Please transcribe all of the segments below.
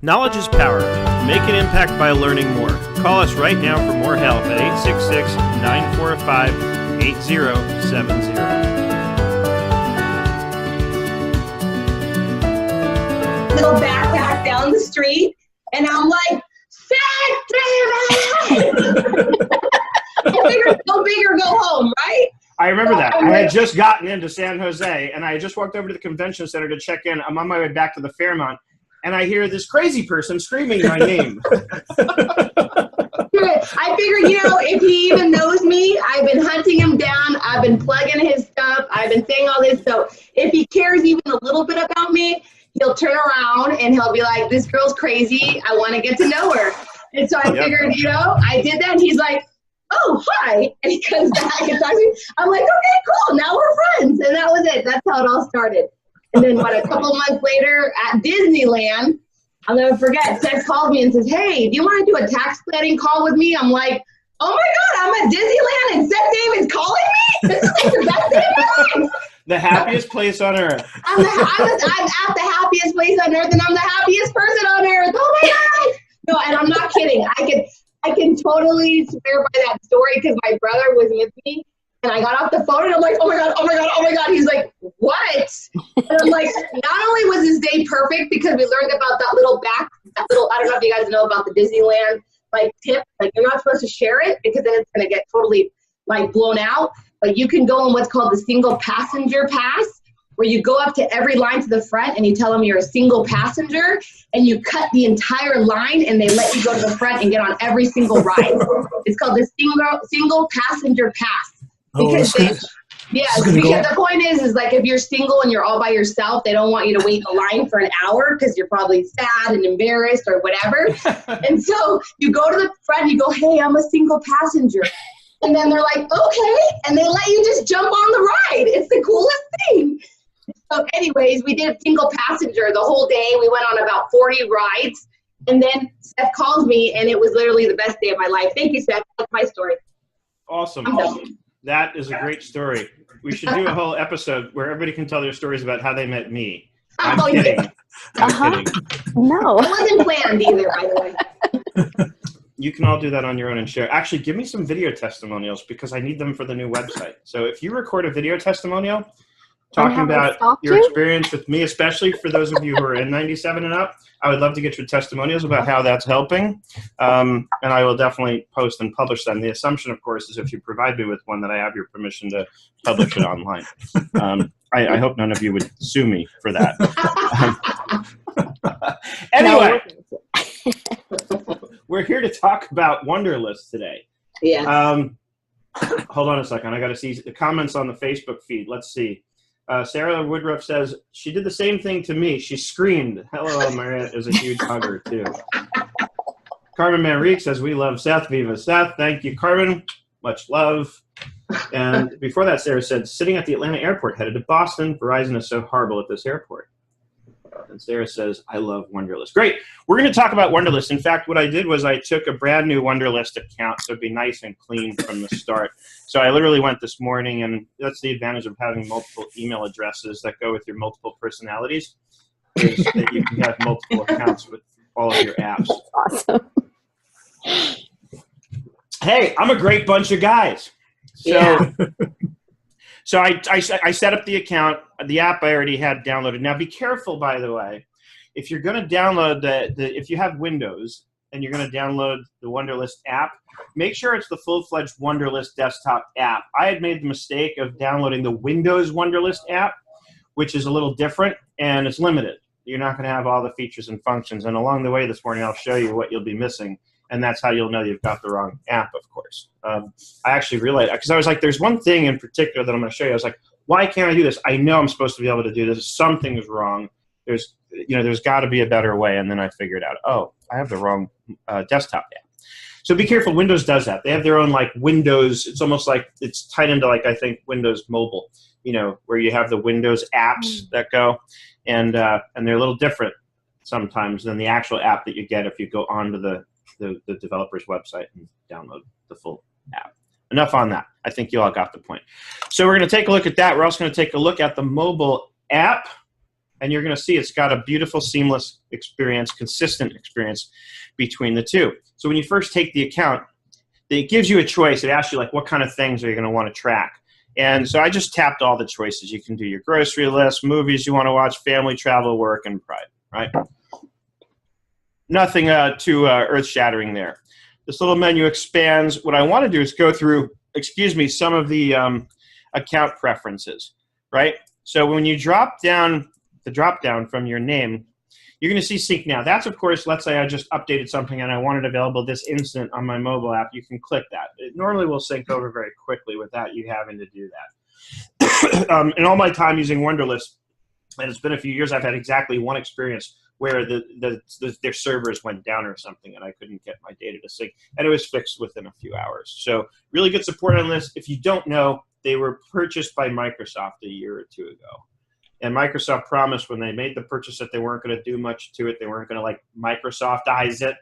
Knowledge is power. Make an impact by learning more. Call us right now for more help at 866-945-8070. Little backpack down the street, and I'm like, go big or go home, right? I remember that. I had just gotten into San Jose, and I had just walked over to the convention center to check in. I'm on my way back to the Fairmont, and I hear this crazy person screaming my name. I figured, if he even knows me, I've been hunting him down. I've been plugging his stuff. I've been saying all this. So if he cares even a little bit about me, he'll turn around and he'll be like, this girl's crazy. I want to get to know her. And so I figured, I did that. And he's like, oh, hi. And he comes back and talks to me. I'm like, okay, cool. Now we're friends. And that was it. That's how it all started. And then a couple months later at Disneyland, I'll never forget, Seth called me and says, hey, do you want to do a tax planning call with me? I'm like, oh my God, I'm at Disneyland and Seth David's calling me? This is like the best day of my life. The happiest place on earth. I'm at the happiest place on earth, and I'm the happiest person on earth. Oh my God. No, and I'm not kidding. I can totally swear by that story because my brother was with me. And I got off the phone and I'm like, oh my God. He's like, what? And I'm like, not only was this day perfect because we learned about that little, I don't know if you guys know about the Disneyland tip. You're not supposed to share it because then it's going to get totally blown out. But you can go on what's called the single passenger pass, where you go up to every line to the front and you tell them you're a single passenger and you cut the entire line and they let you go to the front and get on every single ride. It's called the single passenger pass. Because the point is if you're single and you're all by yourself, they don't want you to wait in the line for an hour because you're probably sad and embarrassed or whatever. And so you go to the front and you go, hey, I'm a single passenger. And then they're like, okay. And they let you just jump on the ride. It's the coolest thing. So anyways, we did single passenger the whole day. We went on about 40 rides. And then Seth calls me and it was literally the best day of my life. Thank you, Seth. That's my story. Awesome. That is a great story. We should do a whole episode where everybody can tell their stories about how they met me. I'm kidding. I'm kidding. No. It wasn't planned either, by the way. You can all do that on your own and share. Actually, give me some video testimonials because I need them for the new website. So if you record a video testimonial talking about your experience with me, especially for those of you who are in 97 and up, I would love to get your testimonials about how that's helping. And I will definitely post and publish them. The assumption, of course, is if you provide me with one that I have your permission to publish it online. I hope none of you would sue me for that. Anyway, we're here to talk about Wunderlist today. Yeah. Hold on a second. I got to see the comments on the Facebook feed. Let's see. Sarah Woodruff says, she did the same thing to me. She screamed. Hello, Mariette is a huge hugger, too. Carmen Manrique says, we love Seth. Viva Seth. Thank you, Carmen. Much love. And before that, Sarah said, sitting at the Atlanta airport, headed to Boston. Verizon is so horrible at this airport. And Sarah says, I love Wunderlist. Great. We're going to talk about Wunderlist. In fact, what I did was I took a brand new Wunderlist account, so it'd be nice and clean from the start. So I literally went this morning, and that's the advantage of having multiple email addresses that go with your multiple personalities, is that you can have multiple accounts with all of your apps. That's awesome. Hey, I'm a great bunch of guys. So, Yeah. So I set up the account. The app I already had downloaded. Now, be careful, by the way. If you're going to download if you have Windows and you're going to download the Wunderlist app, make sure it's the full-fledged Wunderlist desktop app. I had made the mistake of downloading the Windows Wunderlist app, which is a little different, and it's limited. You're not going to have all the features and functions. And along the way this morning, I'll show you what you'll be missing. And that's how you'll know you've got the wrong app, of course. I actually realized, because I was like, there's one thing in particular that I'm going to show you. I was like, why can't I do this? I know I'm supposed to be able to do this. Something is wrong. There's got to be a better way. And then I figured out, oh, I have the wrong desktop app. So be careful. Windows does that. They have their own Windows. It's almost like it's tied into I think Windows Mobile, where you have the Windows apps that go, and they're a little different sometimes than the actual app that you get if you go onto the developer's website and download the full app. Enough on that. I think you all got the point. So we're going to take a look at that. We're also going to take a look at the mobile app. And you're going to see it's got a beautiful, seamless experience, consistent experience between the two. So when you first take the account, it gives you a choice. It asks you, like, what kind of things are you going to want to track? And so I just tapped all the choices. You can do your grocery list, movies you want to watch, family, travel, work, and private, right? Nothing too earth-shattering there. This little menu expands. What I want to do is go through, some of the account preferences, right? So when you drop down the drop-down from your name, you're going to see Sync Now. That's, of course, let's say I just updated something and I want it available this instant on my mobile app. You can click that. It normally will sync over very quickly without you having to do that. In all my time using Wunderlist, and it's been a few years, I've had exactly one experience where their servers went down or something and I couldn't get my data to sync. And it was fixed within a few hours. So really good support on this. If you don't know, they were purchased by Microsoft a year or two ago. And Microsoft promised when they made the purchase that they weren't going to do much to it. They weren't going to, like, Microsoftize it.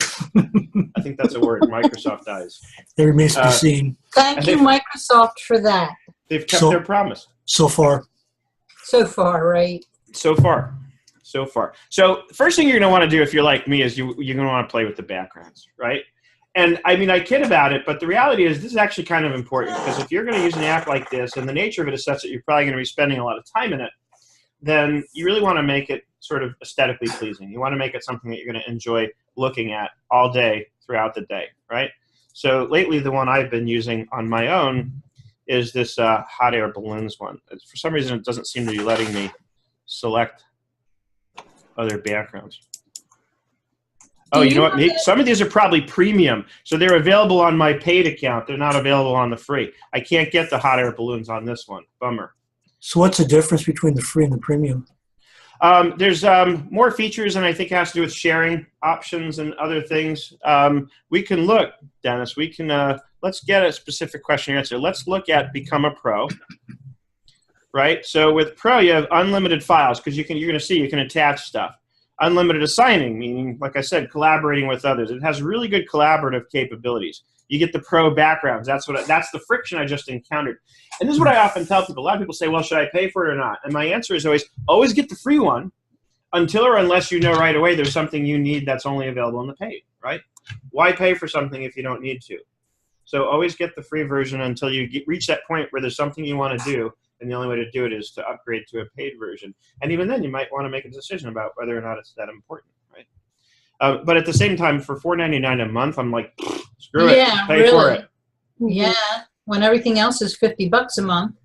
I think that's a word, Microsoftize. It remains to be seen. Thank you, Microsoft, for that. They've kept their promise. So far. So far, right? So far. So first thing you're going to want to do if you're like me is you're going to want to play with the backgrounds, right? And, I mean, I kid about it, but the reality is this is actually kind of important because if you're going to use an app like this and the nature of it is such that you're probably going to be spending a lot of time in it, then you really want to make it sort of aesthetically pleasing. You want to make it something that you're going to enjoy looking at all day throughout the day, right? So lately the one I've been using on my own is this hot air balloons one. For some reason it doesn't seem to be letting me select other backgrounds. Oh, you know what? Some of these are probably premium. So they're available on my paid account. They're not available on the free. I can't get the hot air balloons on this one. Bummer. So what's the difference between the free and the premium? There's more features, and I think it has to do with sharing options and other things. We can look, Dennis. We can let's get a specific question answer. Let's look at Become a Pro. Right. So with Pro, you have unlimited files because you're going to see you can attach stuff. Unlimited assigning, meaning, like I said, collaborating with others. It has really good collaborative capabilities. You get the pro backgrounds. That's the friction I just encountered. And this is what I often tell people. A lot of people say, well, should I pay for it or not? And my answer is always get the free one until or unless you know right away there's something you need that's only available in the paid, right? Why pay for something if you don't need to? So always get the free version until you reach that point where there's something you want to do, and the only way to do it is to upgrade to a paid version. And even then, you might want to make a decision about whether or not it's that important, right? But at the same time, for $4.99 a month, I'm like, screw it, pay for it. Yeah, when everything else is $50 a month.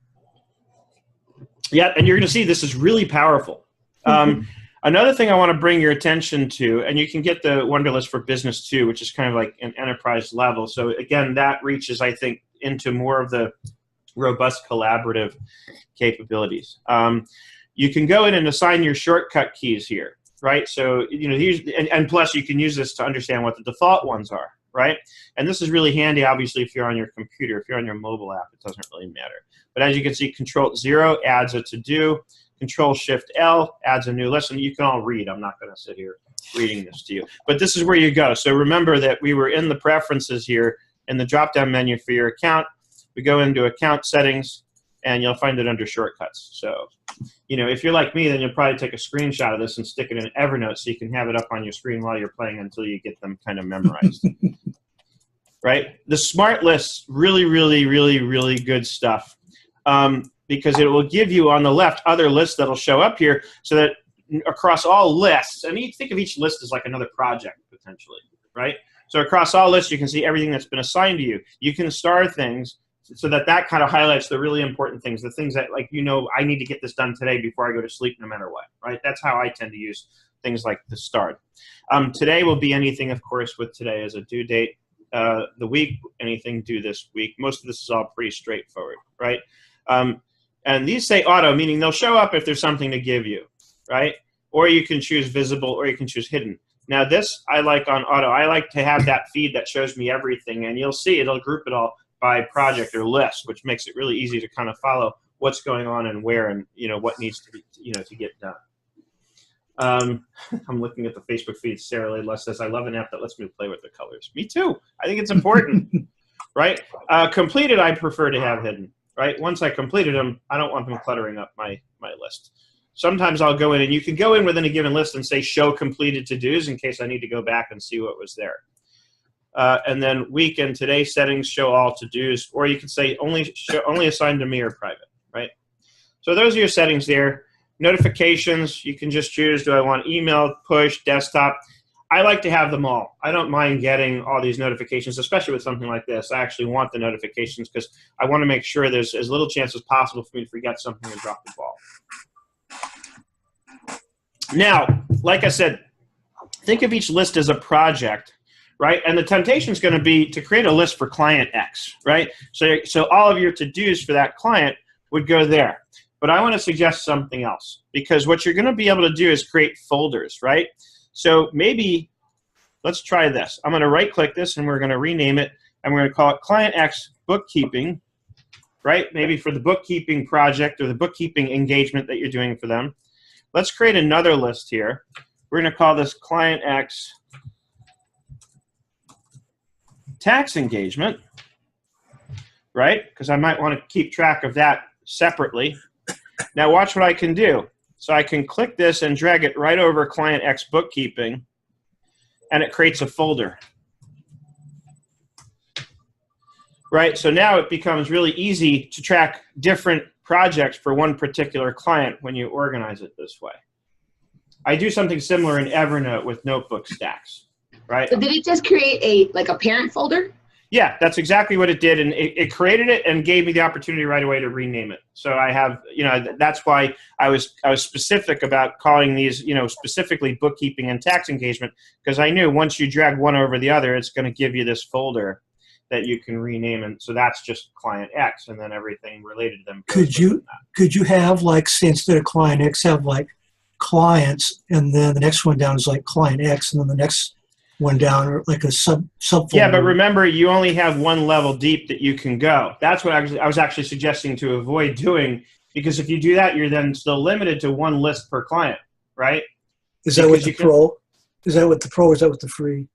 Yeah, and you're going to see this is really powerful. Another thing I want to bring your attention to, and you can get the Wunderlist for Business too, which is kind of like an enterprise level. So again, that reaches, I think, into more of the robust collaborative capabilities. You can go in and assign your shortcut keys here, right? So, and plus you can use this to understand what the default ones are, right? And this is really handy, obviously, if you're on your computer. If you're on your mobile app, it doesn't really matter. But as you can see, Control-0 adds a to-do. Control-Shift-L adds a new list. And you can all read. I'm not going to sit here reading this to you. But this is where you go. So remember that we were in the preferences here in the drop-down menu for your account. We go into account settings, and you'll find it under shortcuts. So, if you're like me, then you'll probably take a screenshot of this and stick it in Evernote so you can have it up on your screen while you're playing until you get them kind of memorized. Right? The smart lists, really, really, really, really good stuff because it will give you on the left other lists that will show up here so that across all lists, and you think of each list as like another project potentially, right? So across all lists, you can see everything that's been assigned to you. You can star things so that kind of highlights the really important things, the things that, like, I need to get this done today before I go to sleep no matter what, right? That's how I tend to use things like the start. Today will be anything, of course, with today as a due date. The week, anything due this week. Most of this is all pretty straightforward, right? And these say auto, meaning they'll show up if there's something to give you, right? Or you can choose visible, or you can choose hidden. Now this I like on auto. I like to have that feed that shows me everything, and you'll see it'll group it all by project or list, which makes it really easy to kind of follow what's going on and where, and what needs to be to get done. I'm looking at the Facebook feed. Sarah Laidlaw says, I love an app that lets me play with the colors. Me too. I think it's important, right? Completed, I prefer to have hidden, right? Once I completed them, I don't want them cluttering up my list. sometimes I'll go in, and you can go in within a given list and say show completed to-dos in case I need to go back and see what was there. And then week and today settings show all to-dos, or you can say only assigned to me or private, right? So those are your settings there. Notifications, you can just choose, do I want email, push, desktop? I like to have them all. I don't mind getting all these notifications, especially with something like this. I actually want the notifications because I want to make sure there's as little chance as possible for me to forget something and drop the ball. Now, like I said, think of each list as a project, right? And the temptation is going to be to create a list for client X, right? So all of your to-dos for that client would go there. But I want to suggest something else, because what you're going to be able to do is create folders, right? So maybe let's try this. I'm going to right-click this, and we're going to rename it, and we're going to call it Client X Bookkeeping, right? Maybe for the bookkeeping project or the bookkeeping engagement that you're doing for them. Let's create another list here. We're going to call this Client X Tax Engagement, right? Because I might want to keep track of that separately. Now watch what I can do. So I can click this and drag it right over Client X Bookkeeping, and it creates a folder. Right, so now it becomes really easy to track different projects for one particular client when you organize it this way. I do something similar in Evernote with notebook stacks, right? So did it just create a parent folder? Yeah, that's exactly what it did, and it created it and gave me the opportunity right away to rename it. So I have, that's why I was specific about calling these, specifically bookkeeping and tax engagement, because I knew once you drag one over the other, it's going to give you this folder that you can rename, and so that's just Client X, and then everything related to them. Could you have, like, say instead of Client X, have like clients, and then the next one down is like Client X, and then the next one down, or like a subfolder? Yeah, but remember, you only have one level deep that you can go. That's what I was actually suggesting to avoid doing, because if you do that, you're then still limited to one list per client, right? Is that with the Pro? Is that with the Pro, or is that with the free?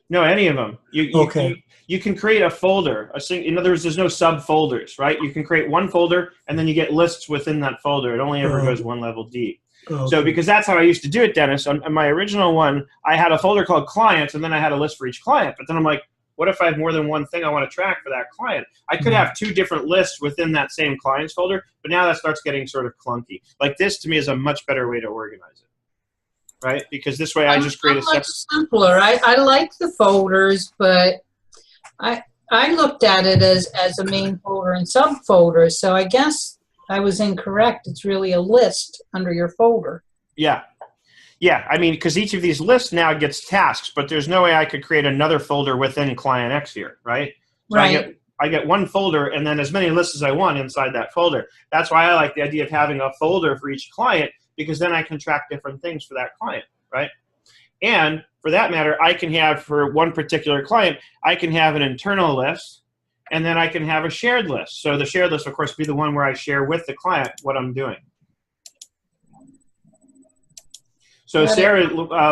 No, any of them. Okay. You can create a folder. In other words, there's no subfolders, right? You can create one folder, and then you get lists within that folder. It only ever goes one level deep. Okay. So because that's how I used to do it, Dennis. On my original one, I had a folder called clients, and then I had a list for each client. But then I'm like, what if I have more than one thing I want to track for that client? I could have two different lists within that same clients folder, but now that starts getting sort of clunky. Like this, to me, is a much better way to organize it, right? Because this way I just create a separate... much simpler. I like the folders, but I looked at it as a main folder and subfolders, so I guess I was incorrect. It's really a list under your folder. Yeah. Yeah, I mean, because each of these lists now gets tasks, but there's no way I could create another folder within Client X here, right? So Right. I get one folder and then as many lists as I want inside that folder. That's why I like the idea of having a folder for each client, because then I can track different things for that client, right? And for that matter, I can have, for one particular client, I can have an internal list, and then I can have a shared list. So the shared list, of course, be the one where I share with the client what I'm doing. So Sarah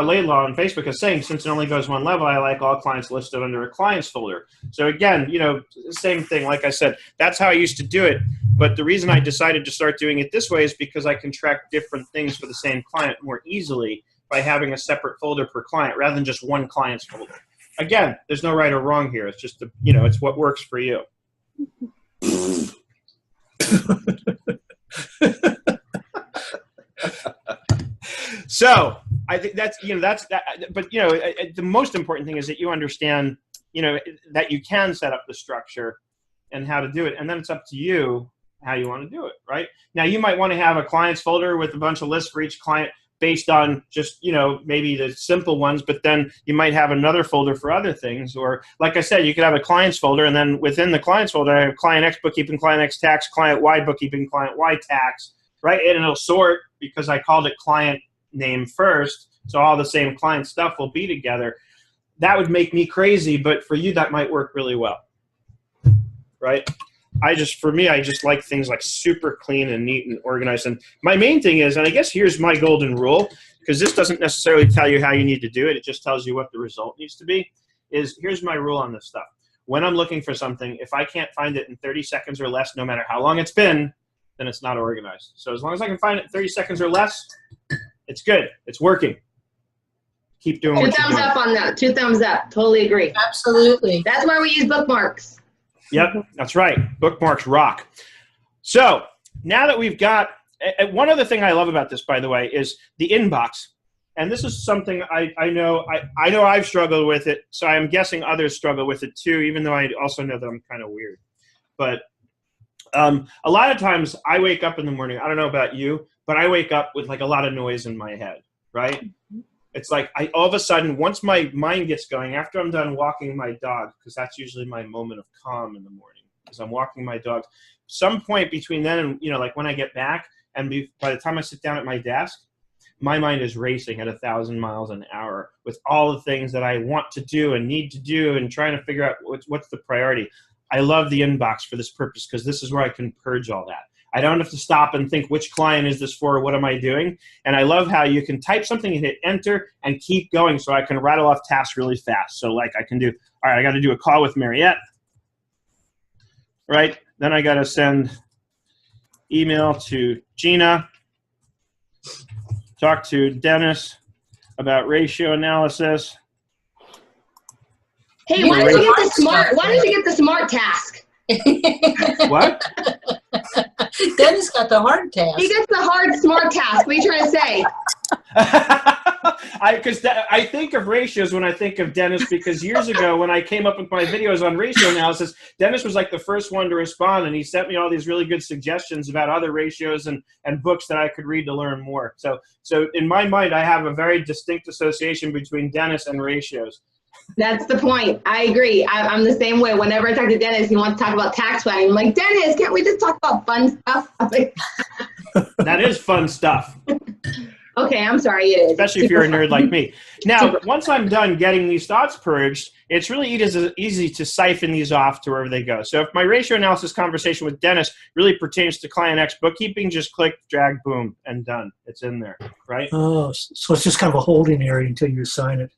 Laidlaw on Facebook is saying, since it only goes one level, I like all clients listed under a clients folder. So again, same thing. Like I said, that's how I used to do it. But the reason I decided to start doing it this way is because I can track different things for the same client more easily by having a separate folder per client rather than just one client's folder. Again, there's no right or wrong here. It's just, it's what works for you. So I think that's that. But the most important thing is that you understand, that you can set up the structure and how to do it, and then it's up to you how you want to do it. Right now, you might want to have a clients folder with a bunch of lists for each client, based on just, maybe the simple ones, but then you might have another folder for other things. Or like I said, you could have a clients folder, and then within the clients folder, I have Client X Bookkeeping, Client X Tax, Client Y Bookkeeping, Client Y Tax, right? And it'll sort because I called it client name first, so all the same client stuff will be together. That would make me crazy, but for you, that might work really well, right? For me, I just like things like super clean and neat and organized. And my main thing is, and I guess here's my golden rule, because this doesn't necessarily tell you how you need to do it. It just tells you what the result needs to be, is here's my rule on this stuff. When I'm looking for something, if I can't find it in 30 seconds or less, no matter how long it's been, then it's not organized. So as long as I can find it in 30 seconds or less, it's good. It's working. Keep doing what you're doing. 2 thumbs up on that. 2 thumbs up. Totally agree. Absolutely. That's where we use bookmarks. Yep, that's right. Bookmarks rock. So now that we've got, one other thing I love about this, by the way, is the inbox. And this is something I know I've struggled with it, so I'm guessing others struggle with it too, even though I also know that I'm kind of weird. But a lot of times I wake up in the morning, I don't know about you, but I wake up with like a lot of noise in my head, right? It's like all of a sudden, once my mind gets going, after I'm done walking my dog, because that's usually my moment of calm in the morning, because I'm walking my dog. Some point between then and, like when I get back, and by the time I sit down at my desk, my mind is racing at 1,000 miles an hour with all the things that I want to do and need to do and trying to figure out what's the priority. I love the inbox for this purpose because this is where I can purge all that. I don't have to stop and think, which client is this for? What am I doing? And I love how you can type something and hit enter and keep going so I can rattle off tasks really fast. So like I can do, all right, I got to do a call with Mariette, right? Then I got to send email to Gina, talk to Dennis about ratio analysis. Hey, why did you get the smart task? What? Dennis got the hard task. He gets the hard smart task. What are you trying to say? I think of ratios when I think of Dennis, because years ago when I came up with my videos on ratio analysis, Dennis was like the first one to respond, and he sent me all these really good suggestions about other ratios and books that I could read to learn more. So in my mind, I have a very distinct association between Dennis and ratios. That's the point. I agree. I'm the same way. Whenever I talk to Dennis, he wants to talk about tax planning. I'm like, Dennis, can't we just talk about fun stuff? That is fun stuff. Okay, I'm sorry, it is. Especially if you're a nerd like me. Now, once I'm done getting these thoughts purged, it's really easy to siphon these off to wherever they go. So if my ratio analysis conversation with Dennis really pertains to Client X bookkeeping, just click, drag, boom, and done. It's in there, right? Oh, so it's just kind of a holding area until you assign it.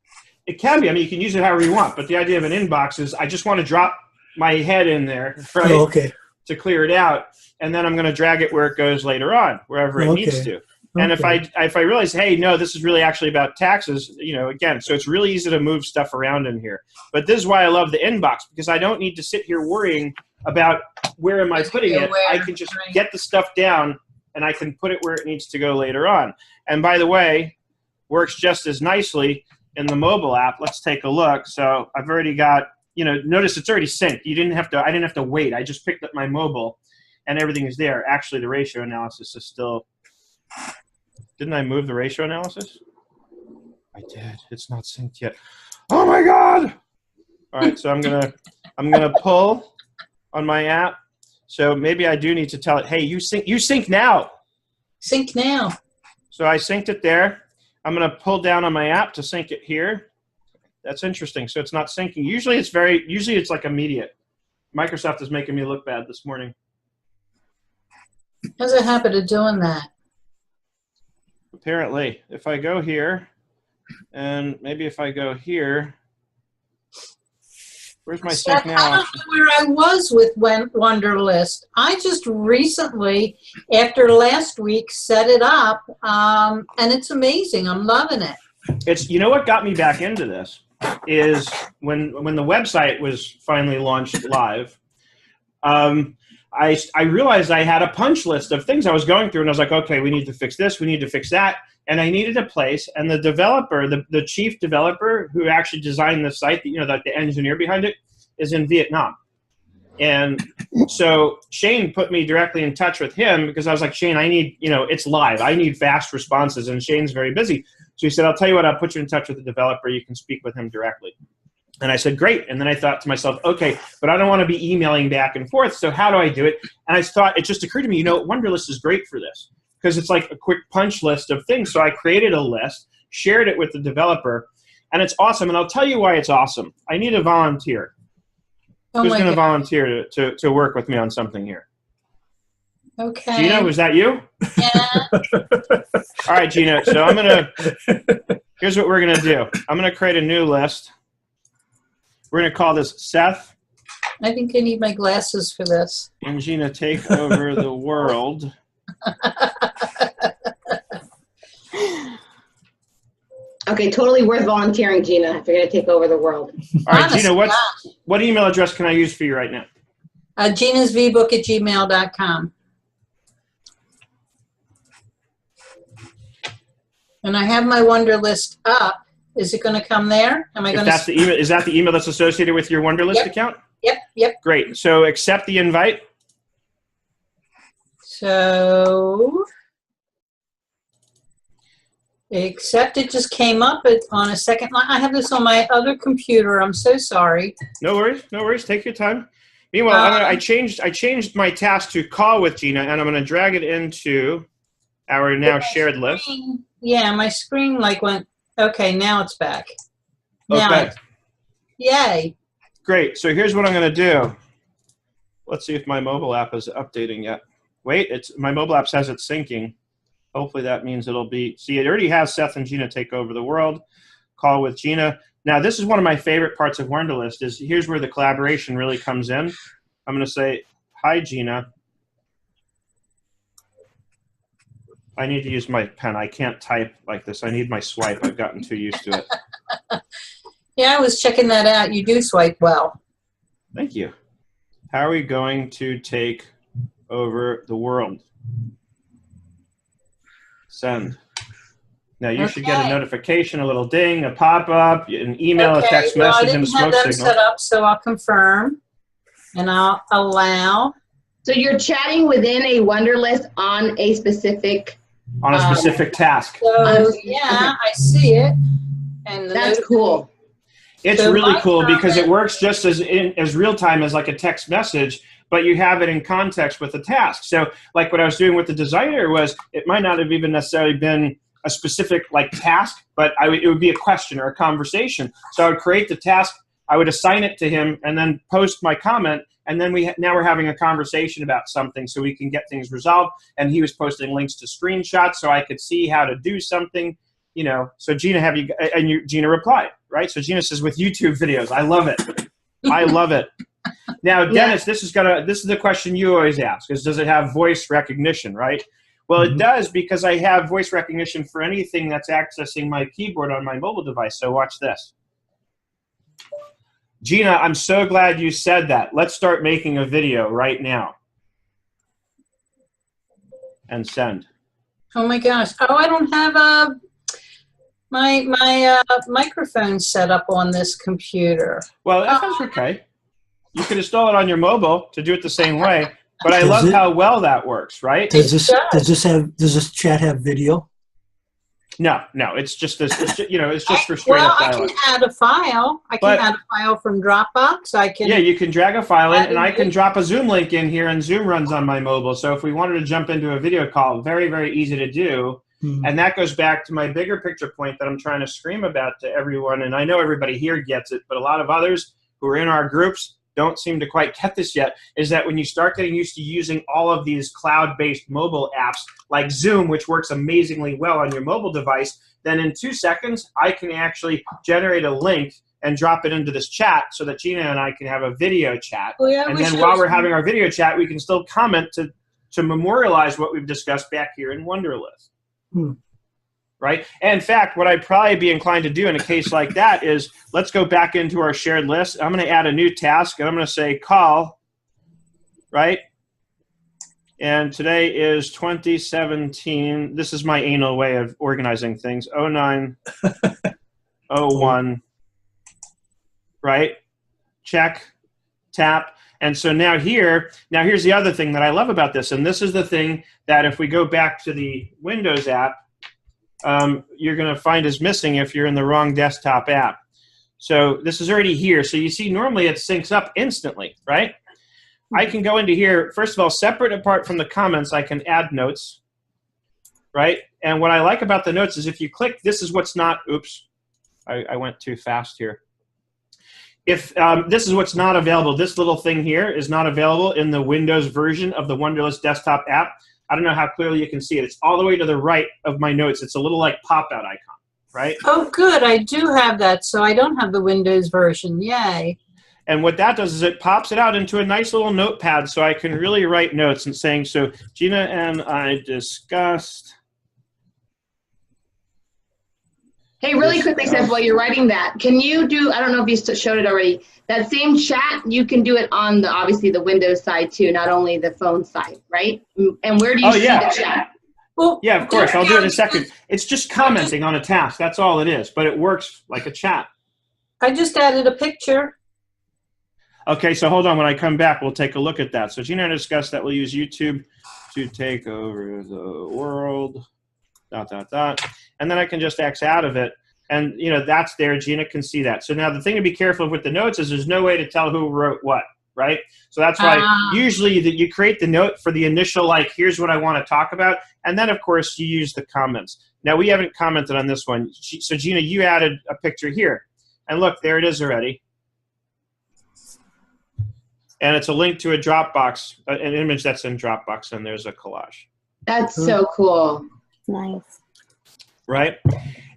It can be. I mean, you can use it however you want. But the idea of an inbox is I just want to drop my head in there, right, to clear it out. And then I'm going to drag it where it goes later on, wherever it needs to. And if I realize, hey, no, this is really actually about taxes, again, so it's really easy to move stuff around in here. But this is why I love the inbox, because I don't need to sit here worrying about where am I putting it. I can just get the stuff down, and I can put it where it needs to go later on. And by the way, works just as nicely in the mobile app. Let's take a look. So I've already got, notice it's already synced. I didn't have to wait. I just picked up my mobile, and everything is there. Actually, the ratio analysis is still. Didn't I move the ratio analysis? I did. It's not synced yet. Oh my God! All right, so I'm gonna pull on my app. So maybe I do need to tell it, hey, you sync now. Sync now. So I synced it there. I'm gonna pull down on my app to sync it here. That's interesting. So it's not syncing. Usually it's like immediate. Microsoft is making me look bad this morning. How's it happen to doing that? Apparently, if I go here, and maybe if I go here, where's my sync now? I don't know where I was with Wunderlist. I just recently, after last week, set it up, and it's amazing. I'm loving it. It's what got me back into this is when the website was finally launched live. I realized I had a punch list of things I was going through, and I was like, okay, we need to fix this, we need to fix that, and I needed a place, and the developer, the chief developer who actually designed the site, like the engineer behind it, is in Vietnam. And so Shane put me directly in touch with him because I was like, Shane, I need, it's live. I need fast responses, and Shane's very busy. So he said, I'll tell you what, I'll put you in touch with the developer. You can speak with him directly. And I said, great. And then I thought to myself, okay, but I don't want to be emailing back and forth, so how do I do it? And I thought, it just occurred to me, Wunderlist is great for this because it's like a quick punch list of things. So I created a list, shared it with the developer, and it's awesome. And I'll tell you why it's awesome. I need a volunteer. Who's going to volunteer to work with me on something here? Okay. Gina, was that you? Yeah. All right, Gina. So here's what we're going to do. I'm going to create a new list. We're going to call this Seth I think I need my glasses for this. And Gina, take over the world. Okay, totally worth volunteering, Gina, if you're going to take over the world. All right, Gina, what email address can I use for you right now? GinasVbook@gmail.com. And I have my Wunderlist up. Is it going to come there? Am I going to? That's the email. Is that the email that's associated with your Wunderlist account? Yep. Great. So accept the invite. So accept, it just came up on a second line. I have this on my other computer. I'm so sorry. No worries. No worries. Take your time. Meanwhile, I changed my task to call with Gina, and I'm going to drag it into our now shared list. Yeah, my screen like went. Okay, now it's back. Now Okay. Yay. Great. So here's what I'm going to do. Let's see if my mobile app is updating yet. Wait, my mobile app says it's syncing. Hopefully that means it'll be. See, it already has Seth and Gina take over the world. Call with Gina. Now, this is one of my favorite parts of Wunderlist. Is here's where the collaboration really comes in. I'm going to say, hi, Gina. I need to use my pen. I can't type like this. I need my swipe. I've gotten too used to it. Yeah, I was checking that out. You do swipe well. Thank you. How are we going to take over the world? Send. Now you should get a notification, a little ding, a pop-up, an email, a text message, and a smoke signal. I didn't have them set up, so I'll confirm, and I'll allow. So you're chatting within a Wunderlist on a specific task. So yeah, I see it, and that's cool. It's really cool because it works just as real time as like a text message, but you have it in context with the task. So like what I was doing with the designer was it might not have even necessarily been a specific like task, but it would be a question or a conversation. So I would create the task, I would assign it to him, and then post my comment, and then now we're having a conversation about something so we can get things resolved. And he was posting links to screenshots so I could see how to do something. You know, so Gina, Gina replied, right? So Gina says, with YouTube videos, I love it. I love it. Now, Dennis, this is the question you always ask, is does it have voice recognition, right? Well, it does, because I have voice recognition for anything that's accessing my keyboard on my mobile device. So watch this. Gina, I'm so glad you said that. Let's start making a video right now. And send. Oh my gosh. Oh, I don't have my microphone set up on this computer. Well, that's okay. You can install it on your mobile to do it the same way. But I love how well that works, right? Does this chat have video? No. It's just this. It's just for straight up dialogue. I can add a file. I can add a file from Dropbox. Yeah, you can drag a file in, and I can drop a Zoom link in here, and Zoom runs on my mobile. So if we wanted to jump into a video call, very, very easy to do. And that goes back to my bigger picture point that I'm trying to scream about to everyone. And I know everybody here gets it, but a lot of others who are in our groups don't seem to quite get this yet, is that when you start getting used to using all of these cloud-based mobile apps like Zoom, which works amazingly well on your mobile device, then in 2 seconds, I can actually generate a link and drop it into this chat so that Gina and I can have a video chat. Oh, yeah, and then while we're having our video chat, we can still comment to memorialize what we've discussed back here in Wunderlist. Right? And in fact, what I'd probably be inclined to do in a case like that is let's go back into our shared list. I'm going to add a new task, and I'm going to say call, right? And today is 2017. This is my anal way of organizing things. 0901, right? Check, tap. And so now here's the other thing that I love about this. And this is the thing that if we go back to the Windows app, you're going to find is missing if you're in the wrong desktop app. So this is already here. So you see, normally it syncs up instantly, right? I can go into here, first of all, separate apart from the comments, I can add notes, right? And what I like about the notes is if you click, this is what's not, oops, I went too fast here. If this is what's not available, this little thing here is not available in the Windows version of the Wunderlist desktop app. I don't know how clearly you can see it. It's all the way to the right of my notes. It's a little like pop-out icon, right? Oh, good. I do have that, so I don't have the Windows version. Yay. And what that does is it pops it out into a nice little notepad so I can really write notes and saying, so Gina and I discussed. Hey, really quickly, Seth, while you're writing that, can you do, I don't know if you showed it already, that same chat, you can do it on the, obviously the Windows side too, not only the phone side, right? And where do you see the chat? Well, yeah, of course. I'll do it in a second. It's just commenting on a task. That's all it is. But it works like a chat. I just added a picture. Okay, so hold on. When I come back, we'll take a look at that. So Gina and I discussed that we'll use YouTube to take over the world, ... And then I can just X out of it. And, you know, that's there. Gina can see that. So now the thing to be careful with the notes is there's no way to tell who wrote what, right? So that's why usually you create the note for the initial, like, here's what I want to talk about. And then, of course, you use the comments. Now, we haven't commented on this one. So, Gina, you added a picture here. And look, there it is already. And it's a link to a Dropbox, an image that's in Dropbox, and there's a collage. That's so cool. Nice. Right?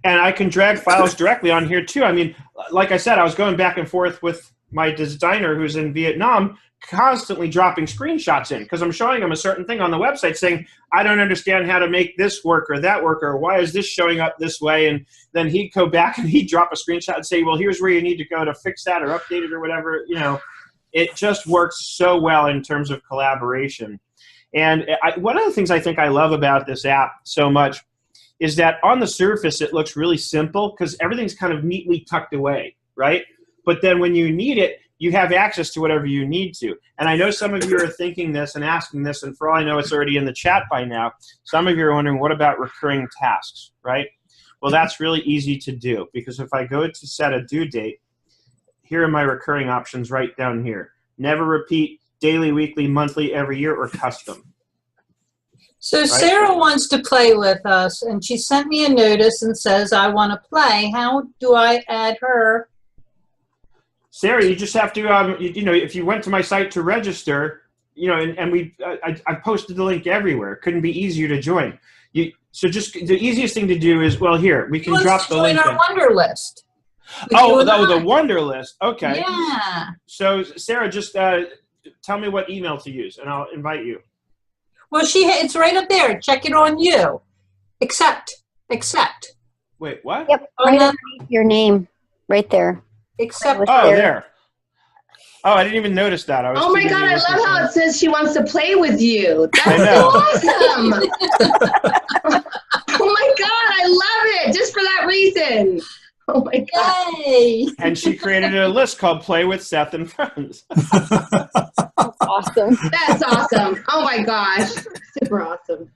And I can drag files directly on here, too. I mean, like I said, I was going back and forth with my designer who's in Vietnam, constantly dropping screenshots in because I'm showing him a certain thing on the website saying, I don't understand how to make this work or that work, or why is this showing up this way? And then he'd go back and he'd drop a screenshot and say, well, here's where you need to go to fix that or update it or whatever. You know, it just works so well in terms of collaboration. And one of the things I think I love about this app so much is that on the surface, it looks really simple because everything's kind of neatly tucked away, right? But then when you need it, you have access to whatever you need to. And I know some of you are thinking this and asking this, and for all I know, it's already in the chat by now. Some of you are wondering, what about recurring tasks, right? Well, that's really easy to do because if I go to set a due date, here are my recurring options right down here. Never repeat, daily, weekly, monthly, every year, or custom. So Sarah wants to play with us, and she sent me a notice and says, I want to play. How do I add her? Sarah, you just have to, you know, if you went to my site to register, you know, and I posted the link everywhere. It couldn't be easier to join. So just the easiest thing to do is, well, here, we can drop the link. Join our Wunderlist. Oh, the Wunderlist. Okay. Yeah. So Sarah, just tell me what email to use, and I'll invite you. Well, it's right up there. Check it on you. Accept. Wait, what? Yep, right underneath your name, right there. Accept. Oh, there. Oh, I didn't even notice that. Oh my God, I love how it says she wants to play with you. That's I know. awesome. Oh my God, I love it. Just for that reason. Oh my God. Yay. And she created a list called Play with Seth and Friends. Awesome. That's awesome. Oh my gosh. Super awesome.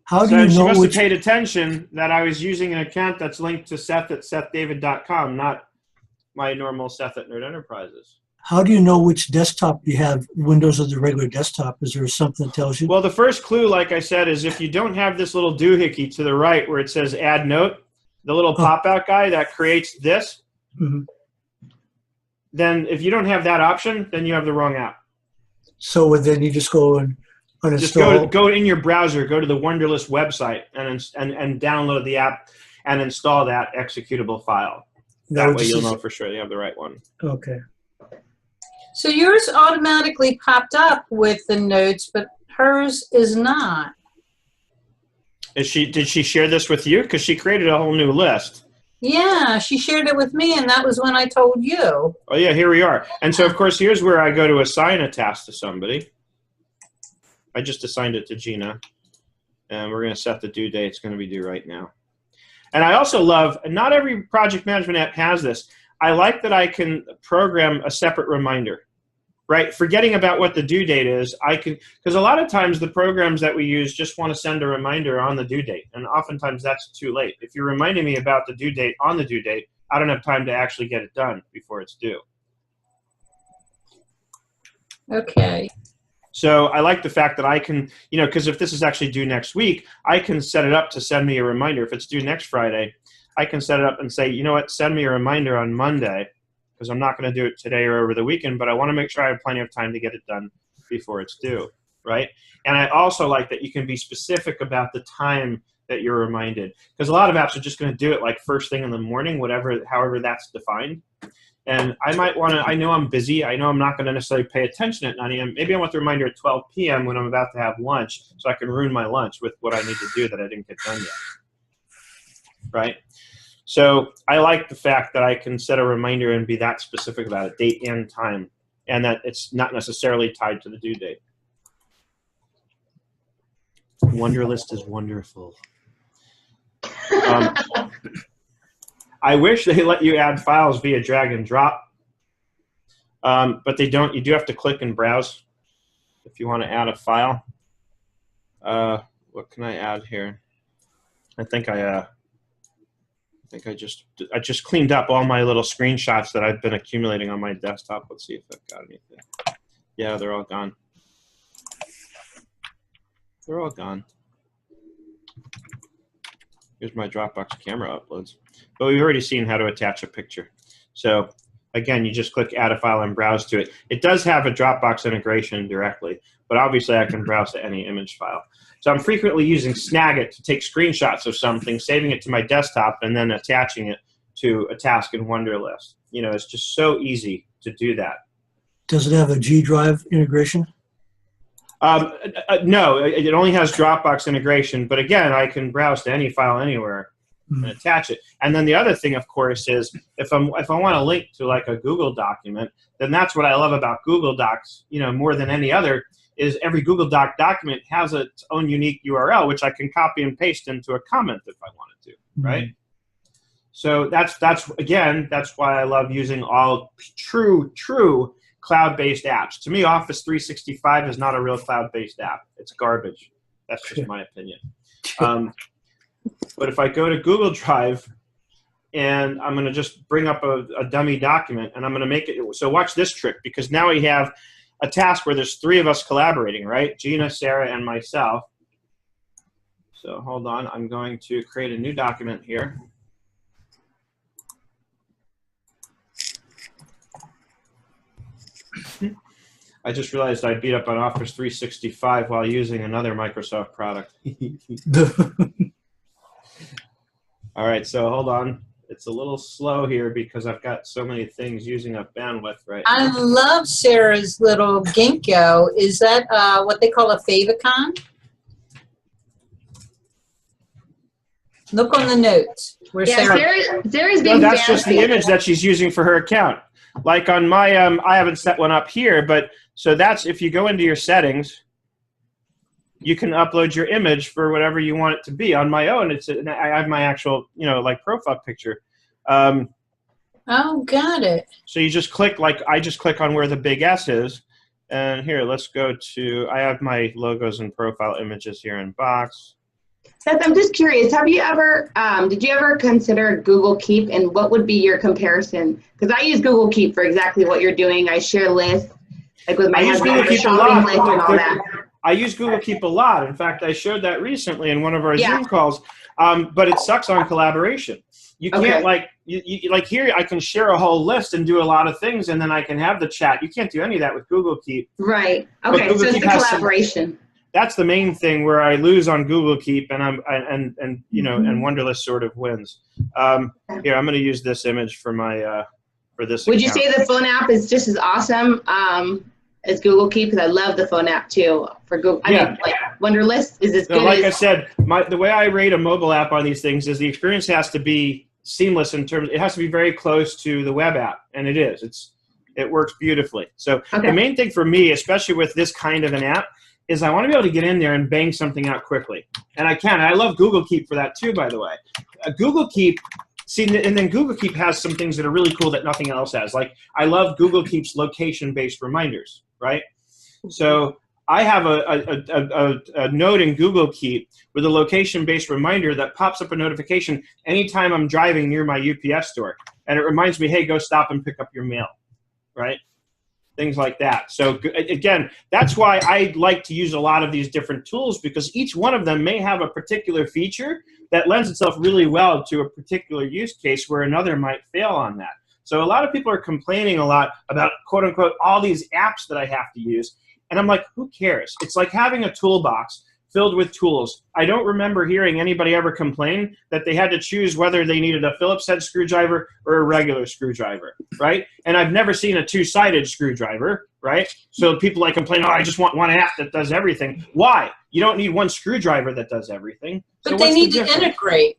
How do So you she know must which? have paid attention that I was using an account that's linked to Seth at SethDavid.com, not my normal Seth at Nerd Enterprises. How do you know which desktop you have? Windows or the regular desktop? Is there something that tells you? Well, the first clue, like I said, is if you don't have this little doohickey to the right where it says Add Note, the little pop-out guy that creates this, then if you don't have that option, then you have the wrong app. So then you just go and uninstall. Just go in your browser, go to the Wunderlist website, and download the app and install that executable file. That way you'll know for sure you have the right one. Okay. So yours automatically popped up with the notes, but hers is not. Did she share this with you? Because she created a whole new list. Yeah, she shared it with me, and that was when I told you. Oh, yeah, here we are. And so, of course, here's where I go to assign a task to somebody. I just assigned it to Gina. And we're going to set the due date. It's going to be due right now. And I also love, not every project management app has this. I like that I can program a separate reminder. Right, forgetting about what the due date is, I can, because a lot of times the programs that we use just want to send a reminder on the due date, and oftentimes that's too late. If you're reminding me about the due date on the due date, I don't have time to actually get it done before it's due. Okay. So I like the fact that I can, you know, because if this is actually due next week, I can set it up to send me a reminder. If it's due next Friday, I can set it up and say, you know what, send me a reminder on Monday, because I'm not going to do it today or over the weekend, but I want to make sure I have plenty of time to get it done before it's due, right? And I also like that you can be specific about the time that you're reminded. Because a lot of apps are just going to do it like first thing in the morning, however that's defined. And I might want to, I know I'm busy. I know I'm not going to necessarily pay attention at 9 a.m. Maybe I want the reminder at 12 p.m. when I'm about to have lunch so I can ruin my lunch with what I need to do that I didn't get done yet. Right? So I like the fact that I can set a reminder and be that specific about it, date and time, and that it's not necessarily tied to the due date. Wunderlist is wonderful. I wish they let you add files via drag and drop, but they don't. You do have to click and browse if you want to add a file. What can I add here? I think I just cleaned up all my little screenshots that I've been accumulating on my desktop. Let's see if I've got anything. Yeah, they're all gone. They're all gone. Here's my Dropbox camera uploads. But we've already seen how to attach a picture. So again, you just click add a file and browse to it. It does have a Dropbox integration directly, but obviously I can browse to any image file. So I'm frequently using Snagit to take screenshots of something, saving it to my desktop, and then attaching it to a task in Wunderlist. You know, it's just so easy to do that. Does it have a G Drive integration? No, it only has Dropbox integration, but again, I can browse to any file anywhere and attach it. And then the other thing, of course, is if I want to link to like a Google document, then that's what I love about Google Docs, you know, more than any other, is every Google Doc document has its own unique URL, which I can copy and paste into a comment if I wanted to, right? So that's why I love using all true cloud-based apps. To me, Office 365 is not a real cloud-based app. It's garbage. That's just my opinion. But if I go to Google Drive and I'm going to just bring up a dummy document and I'm going to make it, so watch this trick, because now we have a task where there's 3 of us collaborating, right? Gina, Sarah, and myself. So hold on, I'm going to create a new document here. I just realized I beat up on Office 365 while using another Microsoft product. All right, so hold on. It's a little slow here because I've got so many things using up bandwidth right now. I love Sarah's little ginkgo. Is that what they call a favicon? Look on the notes. Where Sarah's being that's just the image that she's using for her account. Like on my, I haven't set one up here, but so that's, if you go into your settings, you can upload your image for whatever you want it to be. On my own, I have my actual, you know, like profile picture. Oh, got it. So you just click, like I just click on where the big S is. And here, let's go to, I have my logos and profile images here in Box. Seth, I'm just curious, have you ever, did you ever consider Google Keep, and what would be your comparison? Because I use Google Keep for exactly what you're doing. I share lists, like with my husband, the shopping list and all that. I use Google Keep a lot. In fact, I showed that recently in one of our Zoom calls, but it sucks on collaboration. You can't like here, I can share a whole list and do a lot of things, and then I can have the chat. You can't do any of that with Google Keep. Right. Okay, so it's the collaboration. That's the main thing where I lose on Google Keep, and you know, and Wunderlist sort of wins. Here, I'm going to use this image for my for this. Would you say the phone app is just as awesome as Google Keep? Because I love the phone app too for Google. I mean, like Wunderlist is as good. Like I said, the way I rate a mobile app on these things is the experience has to be seamless in terms. It has to be very close to the web app, and it is. It works beautifully. So the main thing for me, especially with this kind of an app, is I want to be able to get in there and bang something out quickly. And I can. I love Google Keep for that too, by the way. Google Keep, and then Google Keep has some things that are really cool that nothing else has. Like, I love Google Keep's location-based reminders, right? So I have a note in Google Keep with a location-based reminder that pops up a notification anytime I'm driving near my UPS store. And it reminds me, hey, go stop and pick up your mail, right? Things like that. So again, that's why I like to use a lot of these different tools, because each one of them may have a particular feature that lends itself really well to a particular use case where another might fail on that. So a lot of people are complaining a lot about, quote unquote, all these apps that I have to use. And I'm like, who cares? It's like having a toolbox filled with tools. I don't remember hearing anybody ever complain that they had to choose whether they needed a Phillips head screwdriver or a regular screwdriver, right? And I've never seen a two-sided screwdriver, right? So people like complain, oh, I just want one app that does everything. Why? You don't need one screwdriver that does everything. But they need to integrate.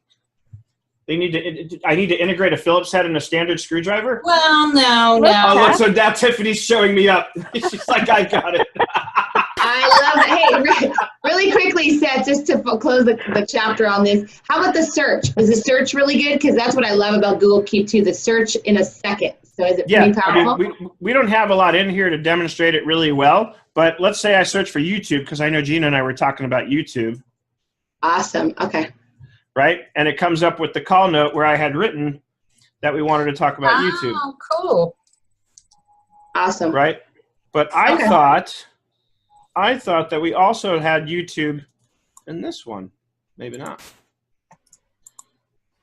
They need to. I need to integrate a Phillips head and a standard screwdriver. Well, no. Oh, look! So now Tiffany's showing me up. She's like, I got it. I love it. Hey, really quickly, Seth, just to close the chapter on this. How about the search? Is the search really good? Because that's what I love about Google Keep too. The search in a second. So is it pretty powerful? I mean, we don't have a lot in here to demonstrate it really well. But let's say I search for YouTube because I know Gina and I were talking about YouTube. Awesome. Okay. Right? And it comes up with the call note where I had written that we wanted to talk about YouTube. Oh, cool. Awesome. Right? But I thought that we also had YouTube in this one. Maybe not.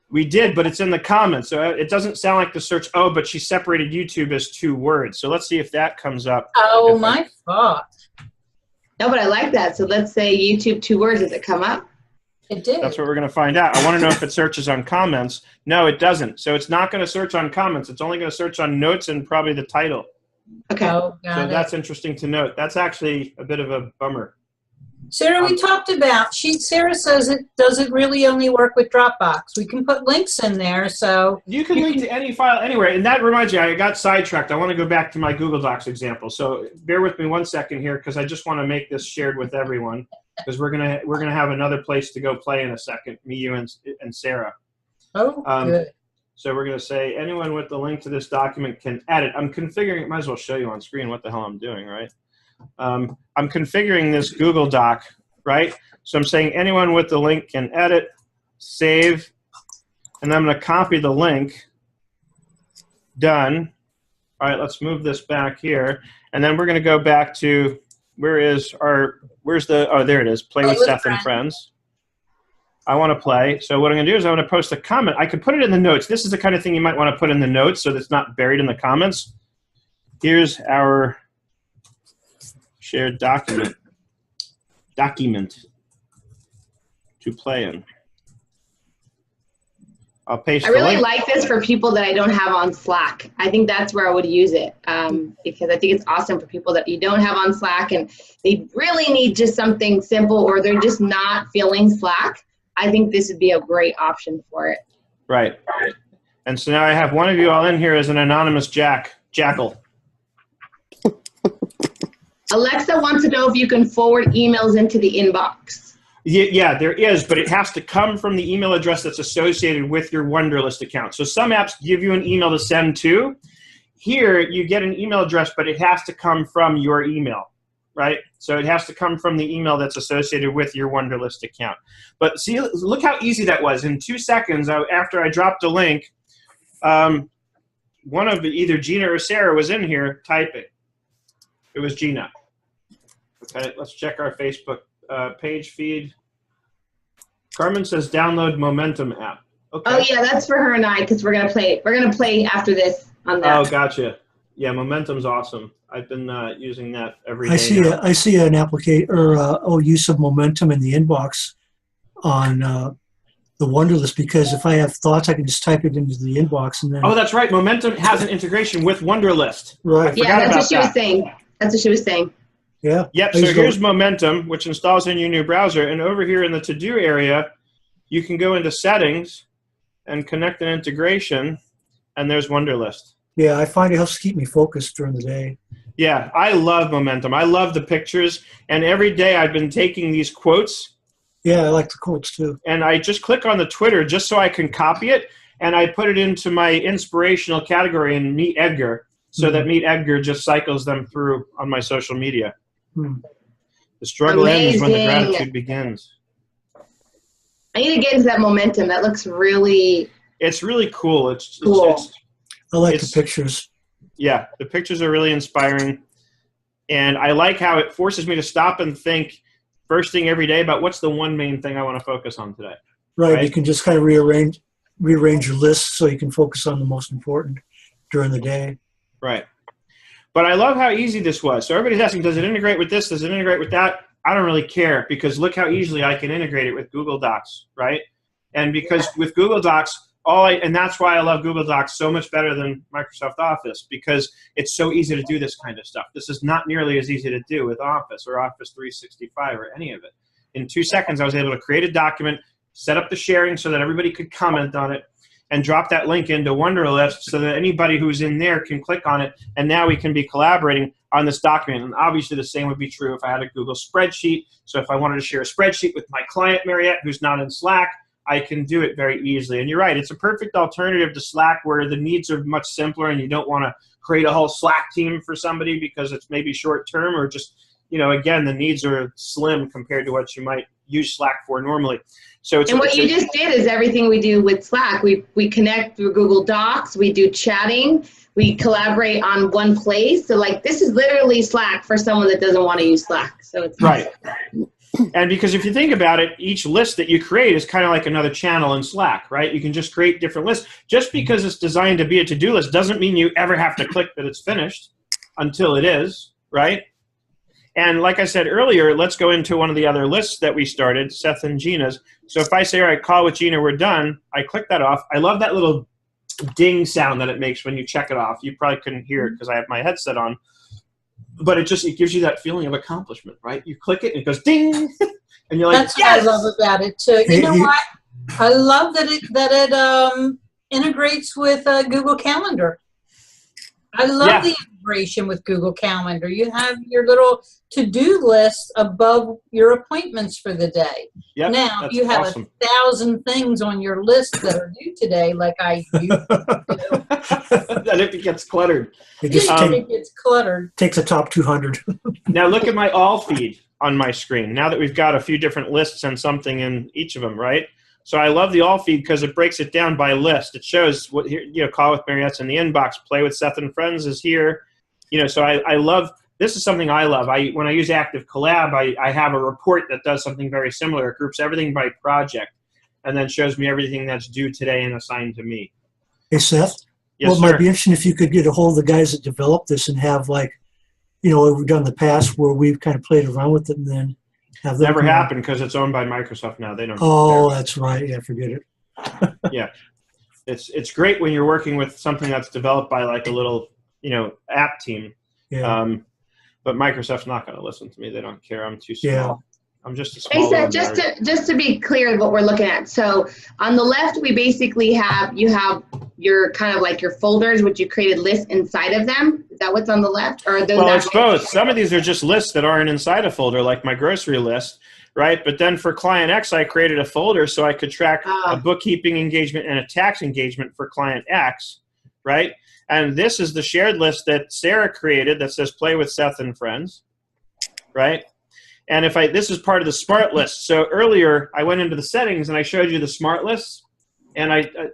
We did, but it's in the comments. So it doesn't sound like the search. Oh, but she separated YouTube as 2 words. So let's see if that comes up. Oh, my fault. No, but I like that. So let's say YouTube 2 words. Does it come up? It did. That's what we're going to find out. I want to know if it searches on comments. No, it doesn't. So it's not going to search on comments. It's only going to search on notes and probably the title. Okay. Oh, so that's interesting to note. That's actually a bit of a bummer. Sarah, we talked about, Sarah says does it really only work with Dropbox? We can put links in there, so. You can link to any file anywhere. And that reminds me, I got sidetracked. I want to go back to my Google Docs example. So bear with me 1 second here because I just want to make this shared with everyone. Because we're gonna have another place to go play in a second, me, you, and Sarah. Oh, good. So we're gonna say anyone with the link to this document can edit. I'm configuring it. Might as well show you on screen what the hell I'm doing, right? I'm configuring this Google Doc, right? So I'm saying anyone with the link can edit, save, and then I'm gonna copy the link. Done. All right, let's move this back here, and then we're gonna go back to. Where's the, oh, there it is, play with Seth and friends. I want to play. So what I'm going to do is I'm going to post a comment. I could put it in the notes. This is the kind of thing you might want to put in the notes so that it's not buried in the comments. Here's our shared document to play in. I'll paste I really like this for people that I don't have on Slack. I think that's where I would use it because I think it's awesome for people that you don't have on Slack and they really need just something simple or they're just not feeling Slack. I think this would be a great option for it. Right. And so now I have one of you all in here as an anonymous jackal. Alexa wants to know if you can forward emails into the inbox. Yeah, there is, but it has to come from the email address that's associated with your Wunderlist account. So some apps give you an email to send to. Here, you get an email address, but it has to come from your email, right? So it has to come from the email that's associated with your Wunderlist account. But see, look how easy that was. In 2 seconds, after I dropped a link, one of either Gina or Sarah was in here typing. It was Gina. Okay, let's check our Facebook page feed. Carmen says download Momentum app. Okay. Oh yeah, that's for her and I because we're gonna play. We're gonna play after this on that. Oh, gotcha. Yeah, Momentum's awesome. I've been using that every day. I see an application or use of Momentum in the inbox on the Wunderlist because if I have thoughts, I can just type it into the inbox and then. Oh, that's right. Momentum has an integration with Wunderlist. Right. Yeah, that's what she was saying. That's what she was saying. Yeah. Yep, so here's Momentum, which installs in your new browser. And over here in the to-do area, you can go into settings and connect an integration, and there's Wunderlist. Yeah, I find it helps keep me focused during the day. Yeah, I love Momentum. I love the pictures. And every day I've been taking these quotes. Yeah, I like the quotes too. And I just click on the Twitter just so I can copy it, and I put it into my inspirational category in Meet Edgar, so that Meet Edgar just cycles them through on my social media. The struggle ends when the gratitude begins. I need to get into that Momentum. That looks really. It's really cool. It's I like the pictures. Yeah, the pictures are really inspiring, and I like how it forces me to stop and think first thing every day about what's the one main thing I want to focus on today. Right. You can just kind of rearrange your list so you can focus on the most important during the day. Right. But I love how easy this was. So everybody's asking, does it integrate with this? Does it integrate with that? I don't really care because look how easily I can integrate it with Google Docs, right? And because with Google Docs, and that's why I love Google Docs so much better than Microsoft Office, because it's so easy to do this kind of stuff. This is not nearly as easy to do with Office or Office 365 or any of it. In 2 seconds, I was able to create a document, set up the sharing so that everybody could comment on it, and drop that link into Wunderlist so that anybody who's in there can click on it, and now we can be collaborating on this document. And obviously the same would be true if I had a Google spreadsheet. So if I wanted to share a spreadsheet with my client, Mariette, who's not in Slack, I can do it very easily. And you're right, it's a perfect alternative to Slack where the needs are much simpler and you don't want to create a whole Slack team for somebody because it's maybe short term or just, you know, again, the needs are slim compared to what you might use Slack for normally. So it's, and what you just did is everything we do with Slack. We connect through Google Docs, we do chatting, we collaborate on one place. So like this is literally Slack for someone that doesn't want to use Slack. So it's right. And because if you think about it, each list that you create is kind of like another channel in Slack, right? You can just create different lists. Just because it's designed to be a to-do list doesn't mean you ever have to click that it's finished until it is, right? And like I said earlier, let's go into one of the other lists that we started, Seth and Gina's. So if I say, all right, call with Gina, we're done, I click that off. I love that little ding sound that it makes when you check it off. You probably couldn't hear it because I have my headset on. But it gives you that feeling of accomplishment, right? You click it and it goes ding, and you're like, That's yes! what I love about it too. You know what? I love that it integrates with Google Calendar. I love the integration with Google Calendar. You have your little to-do list above your appointments for the day. Yep, now, if you have awesome. 1,000 things on your list that are due today, like I do, then it gets cluttered. It just it gets cluttered. takes the top 200. Now look at my all feed on my screen. Now that we've got a few different lists and something in each of them, right? So I love the all feed because it breaks it down by list. It shows what here, you know, call with Mariette's in the inbox, play with Seth and Friends is here. You know, so I love, this is something I love. When I use Active Collab, I have a report that does something very similar. It groups everything by project and then shows me everything that's due today and assigned to me. Hey, Seth? Yes, well, it sir. might be interesting if you could get a hold of the guys that developed this and have, like, you know, what we've done in the past where we've kind of played around with it and then have them. Never happened because it's owned by Microsoft now. They don't. Oh, that's right. Yeah, forget it. Yeah. It's great when you're working with something that's developed by like a little, you know, app team. Yeah. But Microsoft's not going to listen to me. They don't care. I'm too small. Yeah. I'm just a small. Hey, Seth, just to be clear what we're looking at. So on the left, we basically have your kind of like your folders, which you created lists inside of them. Is that what's on the left? Or are those well, it's both. Some of these are just lists that aren't inside a folder, like my grocery list, right? But then for Client X, I created a folder so I could track a bookkeeping engagement and a tax engagement for Client X, right? And this is the shared list that Sarah created that says play with Seth and Friends, right? And this is part of the smart list. So earlier I went into the settings and I showed you the smart lists, and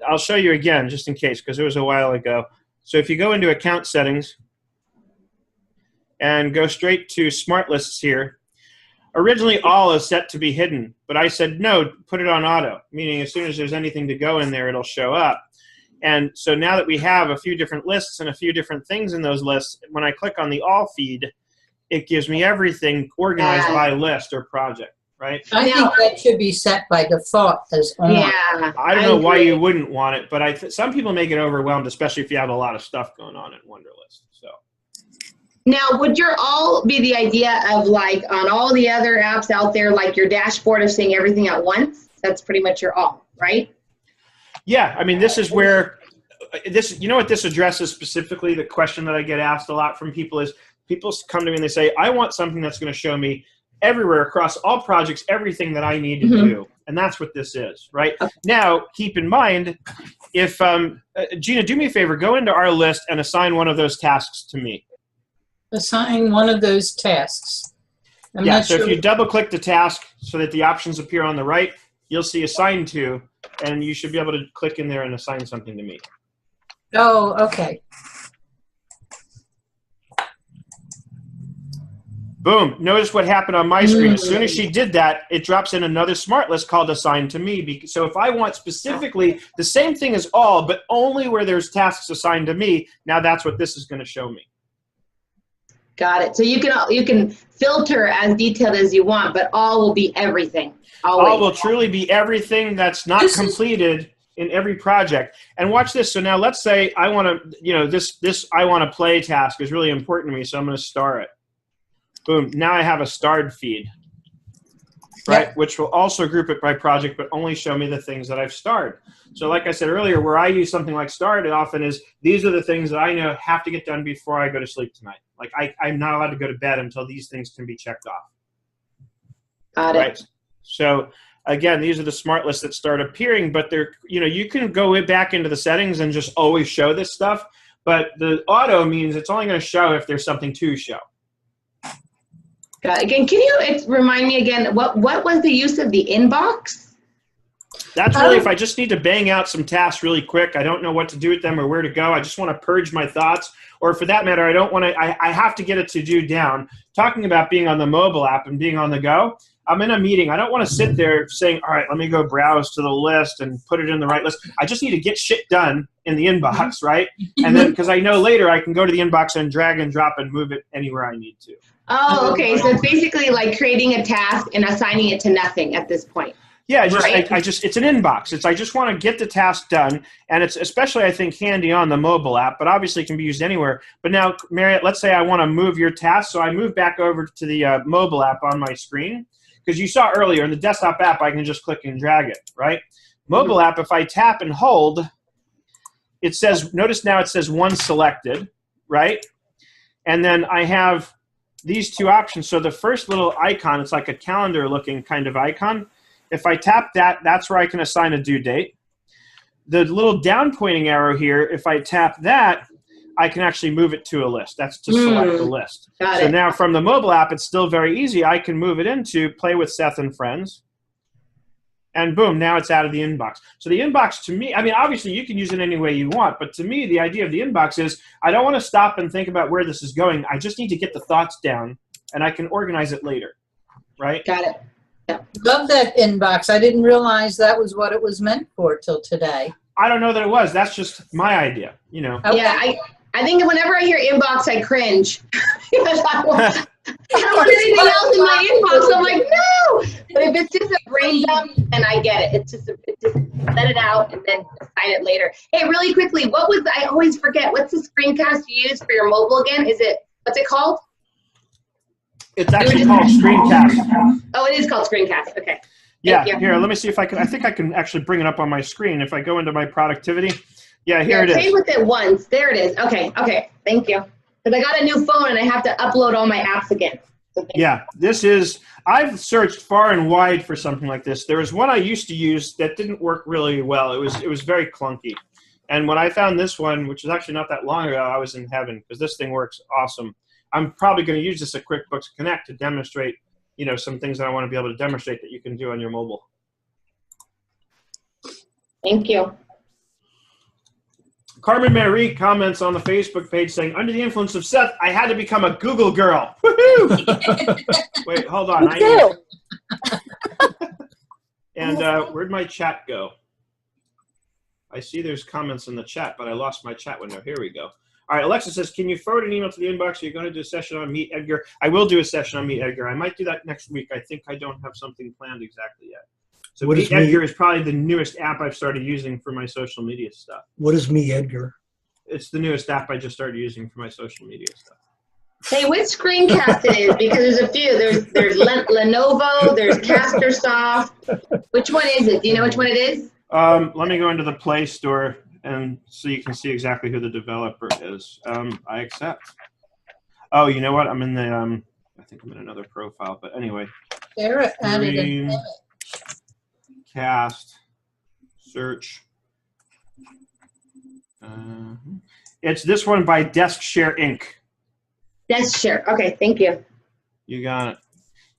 I'll show you again just in case because it was a while ago. So if you go into account settings and go straight to smart lists here, originally all is set to be hidden, but I said no, put it on auto, meaning as soon as there's anything to go in there, it'll show up. And so now that we have a few different lists and a few different things in those lists, when I click on the all feed, it gives me everything organized by list or project, right? I think that should be set by default as on. Yeah. I don't know why you wouldn't want it, but some people may get overwhelmed, especially if you have a lot of stuff going on in Wunderlist. So. Now, would your all be the idea of like on all the other apps out there, like your dashboard of seeing everything at once? That's pretty much your all, right? Yeah, I mean, this is where you know what this addresses specifically? The question that I get asked a lot from people is, people come to me and they say, I want something that's going to show me everywhere across all projects, everything that I need to do. And that's what this is, right? Okay. Now, keep in mind, if, Gina, do me a favor, go into our list and assign one of those tasks to me. Assign one of those tasks. I'm yeah, not so sure. if you double click the task so that the options appear on the right, you'll see assign to, and you should be able to click in there and assign something to me. Oh, okay. Boom. Notice what happened on my screen. As soon as she did that, it drops in another smart list called Assign to Me. So if I want specifically the same thing as all, but only where there's tasks assigned to me, now that's what this is going to show me. Got it. So you can filter as detailed as you want, but all will be everything. Always. All will truly be everything that's not completed in every project. And watch this. So now let's say I want to, this I want to play task is really important to me, so I'm going to star it. Boom. Now I have a starred feed, right? Yep. Which will also group it by project, but only show me the things that I've starred. So like I said earlier, where I use something like starred, it often is, these are the things that I know have to get done before I go to sleep tonight. Like I'm not allowed to go to bed until these things can be checked off. Got it. Right. So again, these are the smart lists that start appearing, but they're, you can go back into the settings and just always show this stuff. But the auto means it's only going to show if there's something to show. Got it. Again, can you remind me again, what was the use of the inbox? That's really if I just need to bang out some tasks really quick. I don't know what to do with them or where to go. I just want to purge my thoughts. Or for that matter, I don't want to, I have to get a to-do down. Talking about being on the mobile app and being on the go, I'm in a meeting. I don't want to sit there saying, all right, let me go browse to the list and put it in the right list. I just need to get shit done in the inbox, right? And then, because I know later I can go to the inbox and drag and drop and move it anywhere I need to. Oh, okay. So it's basically like creating a task and assigning it to nothing at this point. Yeah, it's an inbox. I just want to get the task done, and it's especially, I think, handy on the mobile app, but obviously it can be used anywhere. But now, Marriott, let's say I want to move your task, so I move back over to the mobile app on my screen, because you saw earlier in the desktop app, I can just click and drag it, right? Mobile app, if I tap and hold, it says, notice now it says one selected, right? And then I have these two options. So the first little icon, it's like a calendar-looking kind of icon. If I tap that, that's where I can assign a due date. The little down pointing arrow here, if I tap that, I can actually move it to a list. That's to select the list. So now from the mobile app, it's still very easy. I can move it into Play with Seth and Friends. And boom, now it's out of the inbox. So the inbox to me, I mean, obviously you can use it any way you want, but to me, the idea of the inbox is I don't want to stop and think about where this is going. I just need to get the thoughts down, and I can organize it later, right? Got it. Yeah. Love that inbox. I didn't realize that was what it was meant for till today. I don't know that it was. That's just my idea, Okay. Yeah, I think whenever I hear inbox, I cringe. Because I don't want anything else in my inbox. I'm like, no. But if it's just a brain dump, then I get it. It's just let it out and then assign it later. Hey, really quickly, I always forget, what's the screencast you use for your mobile again? What's it called? It's actually called Screencast. Oh, it is called Screencast. Okay. Yeah, here, let me see if I can. I think I can actually bring it up on my screen. If I go into my productivity. Yeah, here it is. Play with it once. There it is. Okay. Thank you. Because I got a new phone and I have to upload all my apps again. So yeah, this is, I've searched far and wide for something like this. There was one I used to use that didn't work really well. It was very clunky. And when I found this one, which was actually not that long ago, I was in heaven because this thing works awesome. I'm probably going to use this at QuickBooks Connect to demonstrate, some things that I want to be able to demonstrate that you can do on your mobile. Thank you. Carmen Marie comments on the Facebook page saying, under the influence of Seth, I had to become a Google girl. Woohoo! Wait, hold on. Me too. And where'd my chat go? I see there's comments in the chat, but I lost my chat window. Here we go. All right, Alexa says, can you forward an email to the inbox? You're going to do a session on Meet Edgar. I will do a session on Meet Edgar. I might do that next week. I think I don't have something planned exactly yet. So Meet Edgar is probably the newest app I've started using for my social media stuff. What is Meet Edgar? It's the newest app I just started using for my social media stuff. Hey, which screencast it is? Because there's a few. There's Lenovo, there's Castersoft. Which one is it? Do you know which one it is? Let me go into the Play Store and so you can see exactly who the developer is. I accept. Oh, you know what? I'm in the, I think I'm in another profile, but anyway. Sarah added an image. Cast, search. It's this one by DeskShare Inc. DeskShare. Okay, thank you. You got it.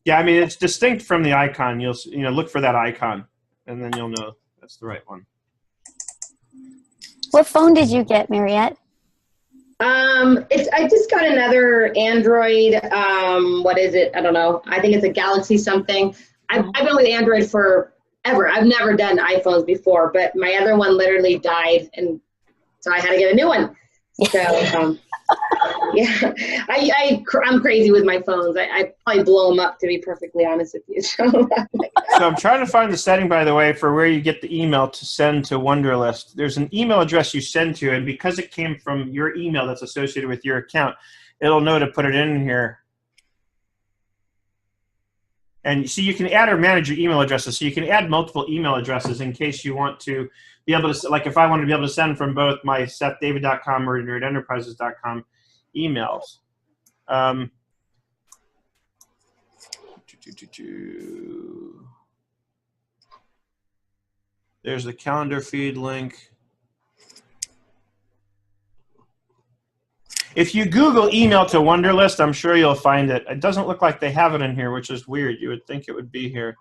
Yeah, I mean it's distinct from the icon. You'll look for that icon, and then you'll know that's the right one. What phone did you get, Mariette? I just got another Android. What is it? I don't know. I think it's a Galaxy something. I've been with Android forever. I've never done iPhones before, but my other one literally died, and so I had to get a new one. So Yeah, I'm crazy with my phones. I probably blow them up, to be perfectly honest with you. So I'm trying to find the setting, by the way, for where you get the email to send to Wunderlist. There's an email address you send to, and because it came from your email that's associated with your account, it'll know to put it in here. And you see, you can add or manage your email addresses. So you can add multiple email addresses in case you want to be able to, like if I want to be able to send from both my SethDavid.com or nerdenterprises.com emails. There's the calendar feed link. If you Google email to Wunderlist, I'm sure you'll find it. It doesn't look like they have it in here, which is weird. You would think it would be here.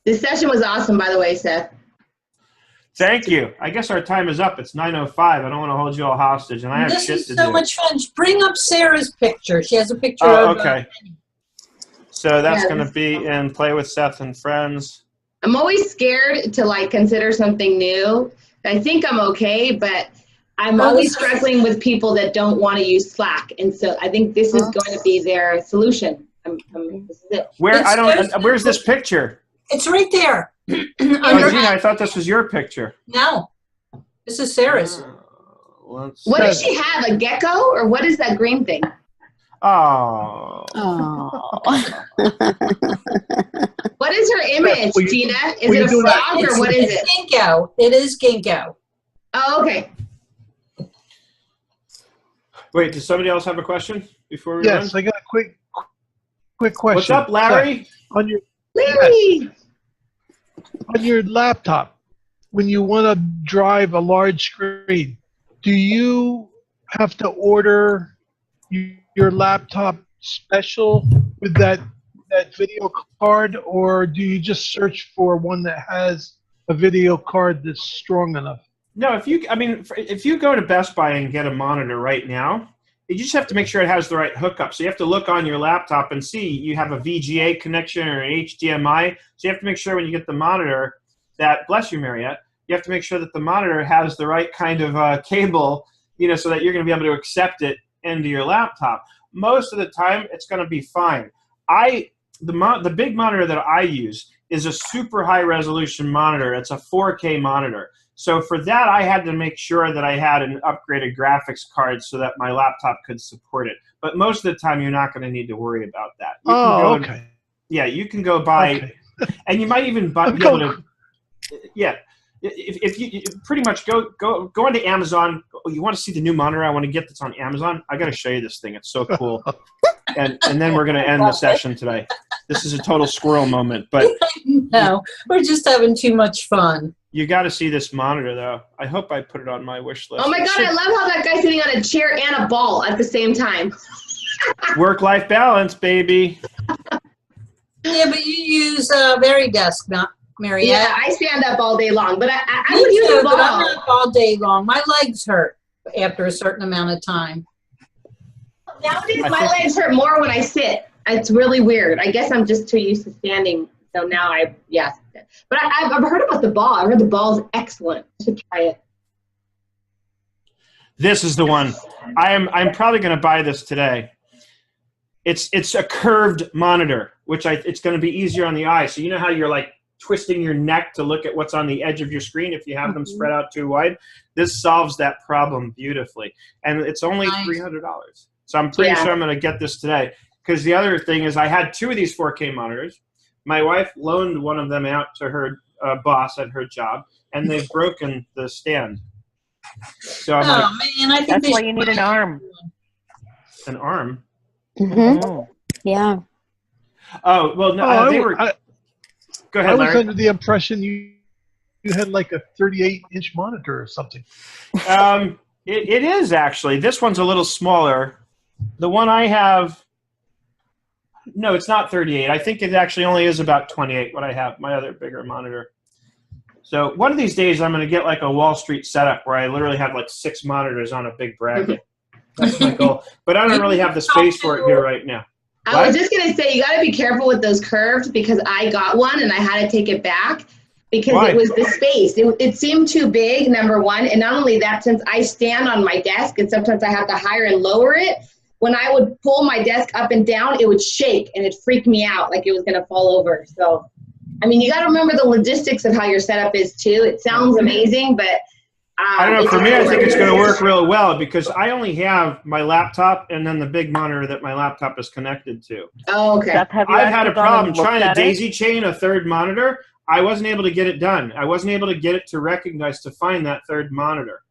this session was awesome, by the way, Seth. Thank you. I guess our time is up. It's 9:05. I don't want to hold you all hostage, and I have shit to do. This is so much fun. Bring up Sarah's picture. She has a picture of okay. So that's going to be in Play with Seth and Friends. I'm always scared to like consider something new. I think I'm okay, but I'm always struggling with people that don't want to use Slack, and so I think this is going to be their solution. This is it. Where's this picture? It's right there. Gina, I thought this was your picture. No, this is Sarah's. What does she have? A gecko, or what is that green thing? Oh. What is her image, Gina? Is it a frog, or what is it? Ginkgo. It is ginkgo. Oh, okay. Wait, does somebody else have a question before we Yes, run? I got a quick question. What's up, Larry? On your Larry! on your laptop, when you want to drive a large screen, do you have to order your laptop special with that video card, or do you just search for one that has a video card that's strong enough? No, if you go to Best Buy and get a monitor right now, you just have to make sure it has the right hookup. So you have to look on your laptop and see you have a VGA connection or an HDMI. So you have to make sure when you get the monitor that, bless you, Mariette, you have to make sure that the monitor has the right kind of cable, so that you're going to be able to accept it into your laptop. Most of the time, it's going to be fine. The big monitor that I use is a super high resolution monitor. It's a 4K monitor. So for that, I had to make sure that I had an upgraded graphics card so that my laptop could support it. But most of the time, you're not going to need to worry about that. Okay. You can go buy, and you might even be able to, If you pretty much go onto Amazon. You want to see the new monitor I want to get that's on Amazon? I got to show you this thing. It's so cool. and then we're going to end the session today. This is a total squirrel moment, but no, we're just having too much fun. You got to see this monitor, though. I hope I put it on my wish list. Oh my God, I love how that guy's sitting on a chair and a ball at the same time. Work-life balance, baby. Yeah, but you use Veridesk, not Mariette. Yeah, I stand up all day long, but I Me would use too, a ball. but I'm not all day long. My legs hurt after a certain amount of time. Nowadays, my legs hurt more when I sit. It's really weird. I guess I'm just too used to standing. So now But I've heard about the ball. I heard the ball is excellent. I should try it. This is the one. I'm probably going to buy this today. It's a curved monitor, which it's going to be easier on the eye. So you know how you're like twisting your neck to look at what's on the edge of your screen if you have them spread out too wide? This solves that problem beautifully. And it's only $300. So I'm pretty sure I'm going to get this today. Because the other thing is I had 2 of these 4K monitors. My wife loaned one of them out to her boss at her job, and they've broken the stand. So I'm man, I think that's why you need an arm. An arm? Mm-hmm. Oh. Yeah. Oh, well, no, go ahead, I was Larry. under the impression you had like a 38-inch monitor or something. It is, actually. This one's a little smaller. The one I have... No, it's not 38. I think it actually only is about 28, what I have, my other bigger monitor. So one of these days, I'm going to get like a Wall Street setup where I literally have like 6 monitors on a big bracket. That's my goal. But I don't really have the space for it here right now. I was just going to say, you got to be careful with those curves because I got one and I had to take it back. because Why? it was the space. It seemed too big, number one. And not only that, since I stand on my desk and sometimes I have to higher and lower it, when I would pull my desk up and down, it would shake and it freaked me out like it was going to fall over. So, I mean, you got to remember the logistics of how your setup is too. It sounds amazing, but I don't know. For me, I think it's going to work really well because I only have my laptop and then the big monitor that my laptop is connected to. Oh, okay. Seth, have you I've had a actually gone problem and looked trying to at it? daisy chain a third monitor. I wasn't able to get it done. I wasn't able to get it to recognize to find that third monitor.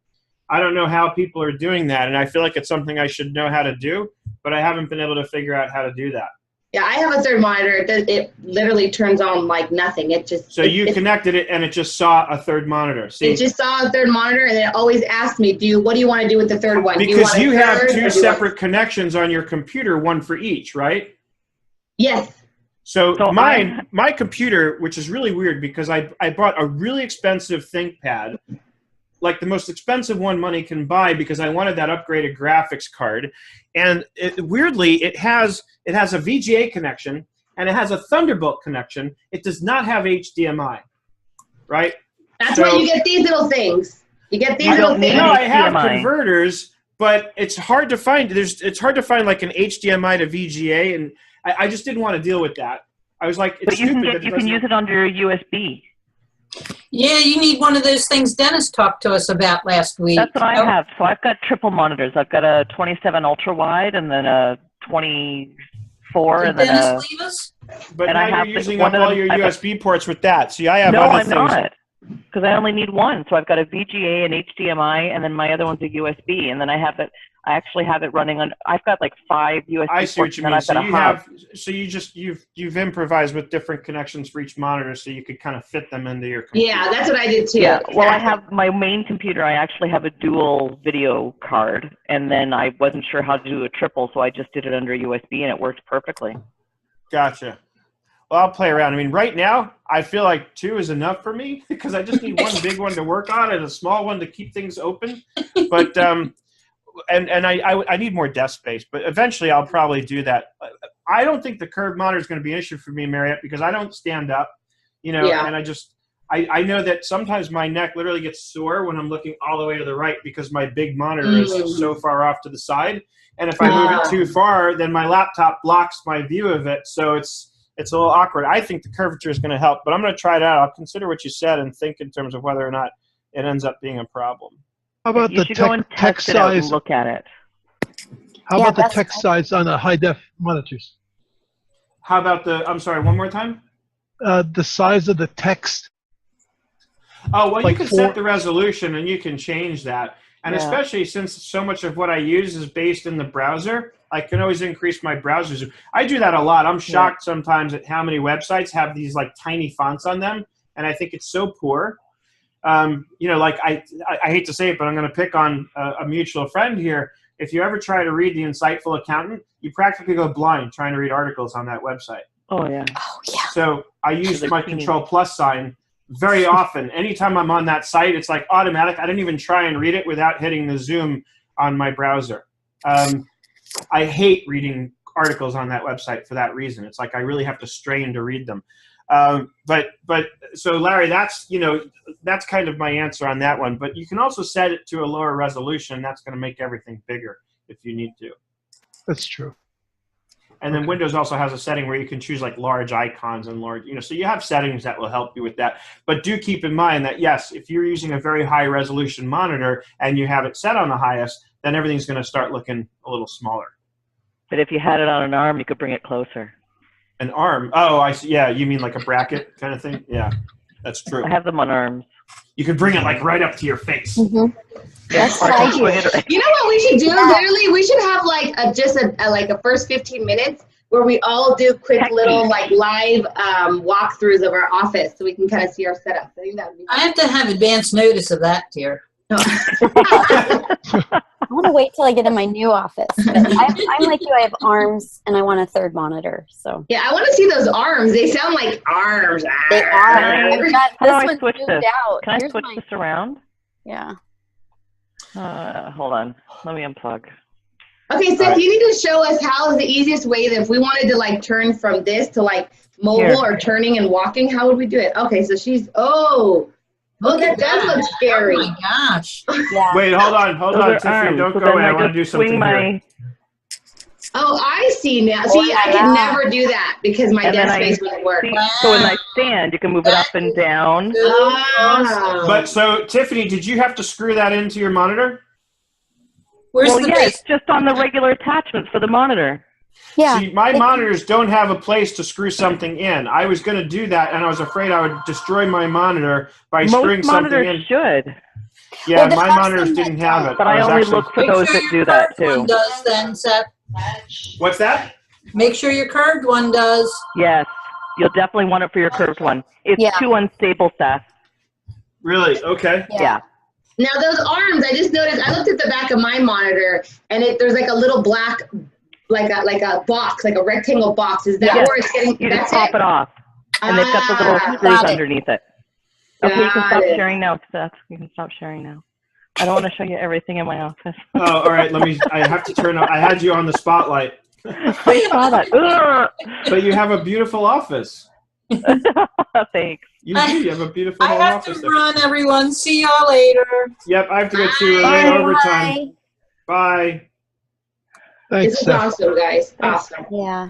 I don't know how people are doing that, and I feel like it's something I should know how to do, but I haven't been able to figure out how to do that. Yeah, I have a third monitor. It literally turns on like nothing. It just So you connected it, and it just saw a third monitor. See, it just saw a third monitor, and it always asked me, what do you want to do with the third one? because you have two two separate connections on your computer, one for each, right? Yes. So my computer, which is really weird because I bought a really expensive ThinkPad, like the most expensive one money can buy because I wanted that upgraded graphics card. And weirdly, it has a VGA connection and it has a Thunderbolt connection. It does not have HDMI, right? That's why you get these little things. You get these little things. No, I have converters, but it's hard to find. It's hard to find like an HDMI to VGA, and I just didn't want to deal with that. I was like, it's stupid. You can use it under USB. Yeah, you need one of those things Dennis talked to us about last week. That's what I have. So I've got triple monitors. I've got a 27 ultra wide and then a 24 Did and then Dennis leave us? But and now I have you're using one up of all them- your I've got- USB ports with that. See, I have no, other I'm things. not. Because I only need one. So I've got a VGA, an HDMI, and then my other one's a USB. And then I actually have it running on. I've got like 5 USB I see what ports, you and mean. I've got So you've improvised with different connections for each monitor, so you could kind of fit them into your computer. Yeah, that's what I did too. Yeah, well, I have my main computer. I actually have a dual video card, and then I wasn't sure how to do a triple, so I just did it under USB, and it worked perfectly. Gotcha. Well, I'll play around. I mean, right now, I feel like 2 is enough for me because I just need one big one to work on and a small one to keep things open. But and I need more desk space, but eventually I'll probably do that. I don't think the curved monitor is going to be an issue for me, Marriott, because I don't stand up, and I know that sometimes my neck literally gets sore when I'm looking all the way to the right because my big monitor is so far off to the side. And if I move it too far, then my laptop blocks my view of it. So it's a little awkward. I think the curvature is going to help, but I'm going to try it out. I'll consider what you said and think in terms of whether or not it ends up being a problem. How about You the should go and text test it out and size? look at it. How about the text size on the high def monitors? How about I'm sorry, one more time? The size of the text. Oh, well, Like you can four- set the resolution and you can change that. And Yeah. especially since so much of what I use is based in the browser, I can always increase my browser zoom. I do that a lot. I'm shocked sometimes at how many websites have these like tiny fonts on them, and I think it's so poor. Like I hate to say it, but I'm going to pick on a mutual friend here. If you ever try to read The Insightful Accountant, you practically go blind trying to read articles on that website. Oh, yeah. Oh, yeah. So I use They're my teeny. Control Plus sign very often. Anytime I'm on that site, it's like automatic. I don't even try and read it without hitting the zoom on my browser. I hate reading articles on that website for that reason. It's like I really have to strain to read them. But so Larry, that's kind of my answer on that one. But you can also set it to a lower resolution. That's going to make everything bigger if you need to. That's true. And then Windows also has a setting where you can choose like large icons and large, so you have settings that will help you with that. But do keep in mind that, yes, if you're using a very high resolution monitor and you have it set on the highest, then everything's going to start looking a little smaller. But if you had it on an arm, you could bring it closer. An arm? Oh, I see. Yeah, you mean like a bracket kind of thing? Yeah, that's true. I have them on arms. You can bring it like right up to your face. Mm-hmm. That's Or what I just bring do. it- You know what we should do? Literally, we should have like a first 15 minutes where we all do quick little like live walkthroughs of our office so we can kind of see our setup. I think that would be I have to have advance notice of that, dear. I want to wait till I get in my new office. But I'm like you. I have arms, and I want a third monitor. So Yeah, I want to see those arms. They sound like arms. they are. I've got How do this I one switch zoomed this? out. Can I Here's switch my, this around? Yeah. Hold on. Let me unplug. Okay, Seth, you need to show us how is the easiest way that if we wanted to like turn from this to like mobile or turning and walking, how would we do it? Okay, so she's, that does look scary. Oh my gosh. Yeah. Wait, hold on, Tiffany, arms, don't so go then away. I want to just do something swing here. Oh, I see now. See, I could never do that because my desk space wouldn't work. So when I stand, you can move it up and down. But so, Tiffany, did you have to screw that into your monitor? Where's Well, the yeah, base? it's just on the regular attachment for the monitor. Yeah. See, my monitors don't have a place to screw something in. I was going to do that, and I was afraid I would destroy my monitor by screwing Most something monitors in. should, Yeah, Well, there my are monitors some didn't that have don't. it. but I was only actually- look for Make those sure that your do that curved one too. does then, Seth. What's that? Make sure your curved one does. Yes, you'll definitely want it for your curved one. It's Yeah. too unstable, Seth. Really? Okay. Yeah. Now those arms, I just noticed. I looked at the back of my monitor, and there's like a little black, like a box, like a rectangle box. Is that Yes. where it's getting? You That's just pop it off, and they've got the little screws got it. underneath it. Okay, you can Got stop it. sharing now, Seth. You can stop sharing now. I don't want to show you everything in my office. Oh, all right. I have to turn on. I had you on the spotlight. I saw that. But you have a beautiful office. Thanks. You do. You have a beautiful I home have office. to run, everyone. See y'all later. Yep, I have to go to Bye. overtime. Bye. Thanks, This is Seth. awesome, guys. Awesome. Yeah.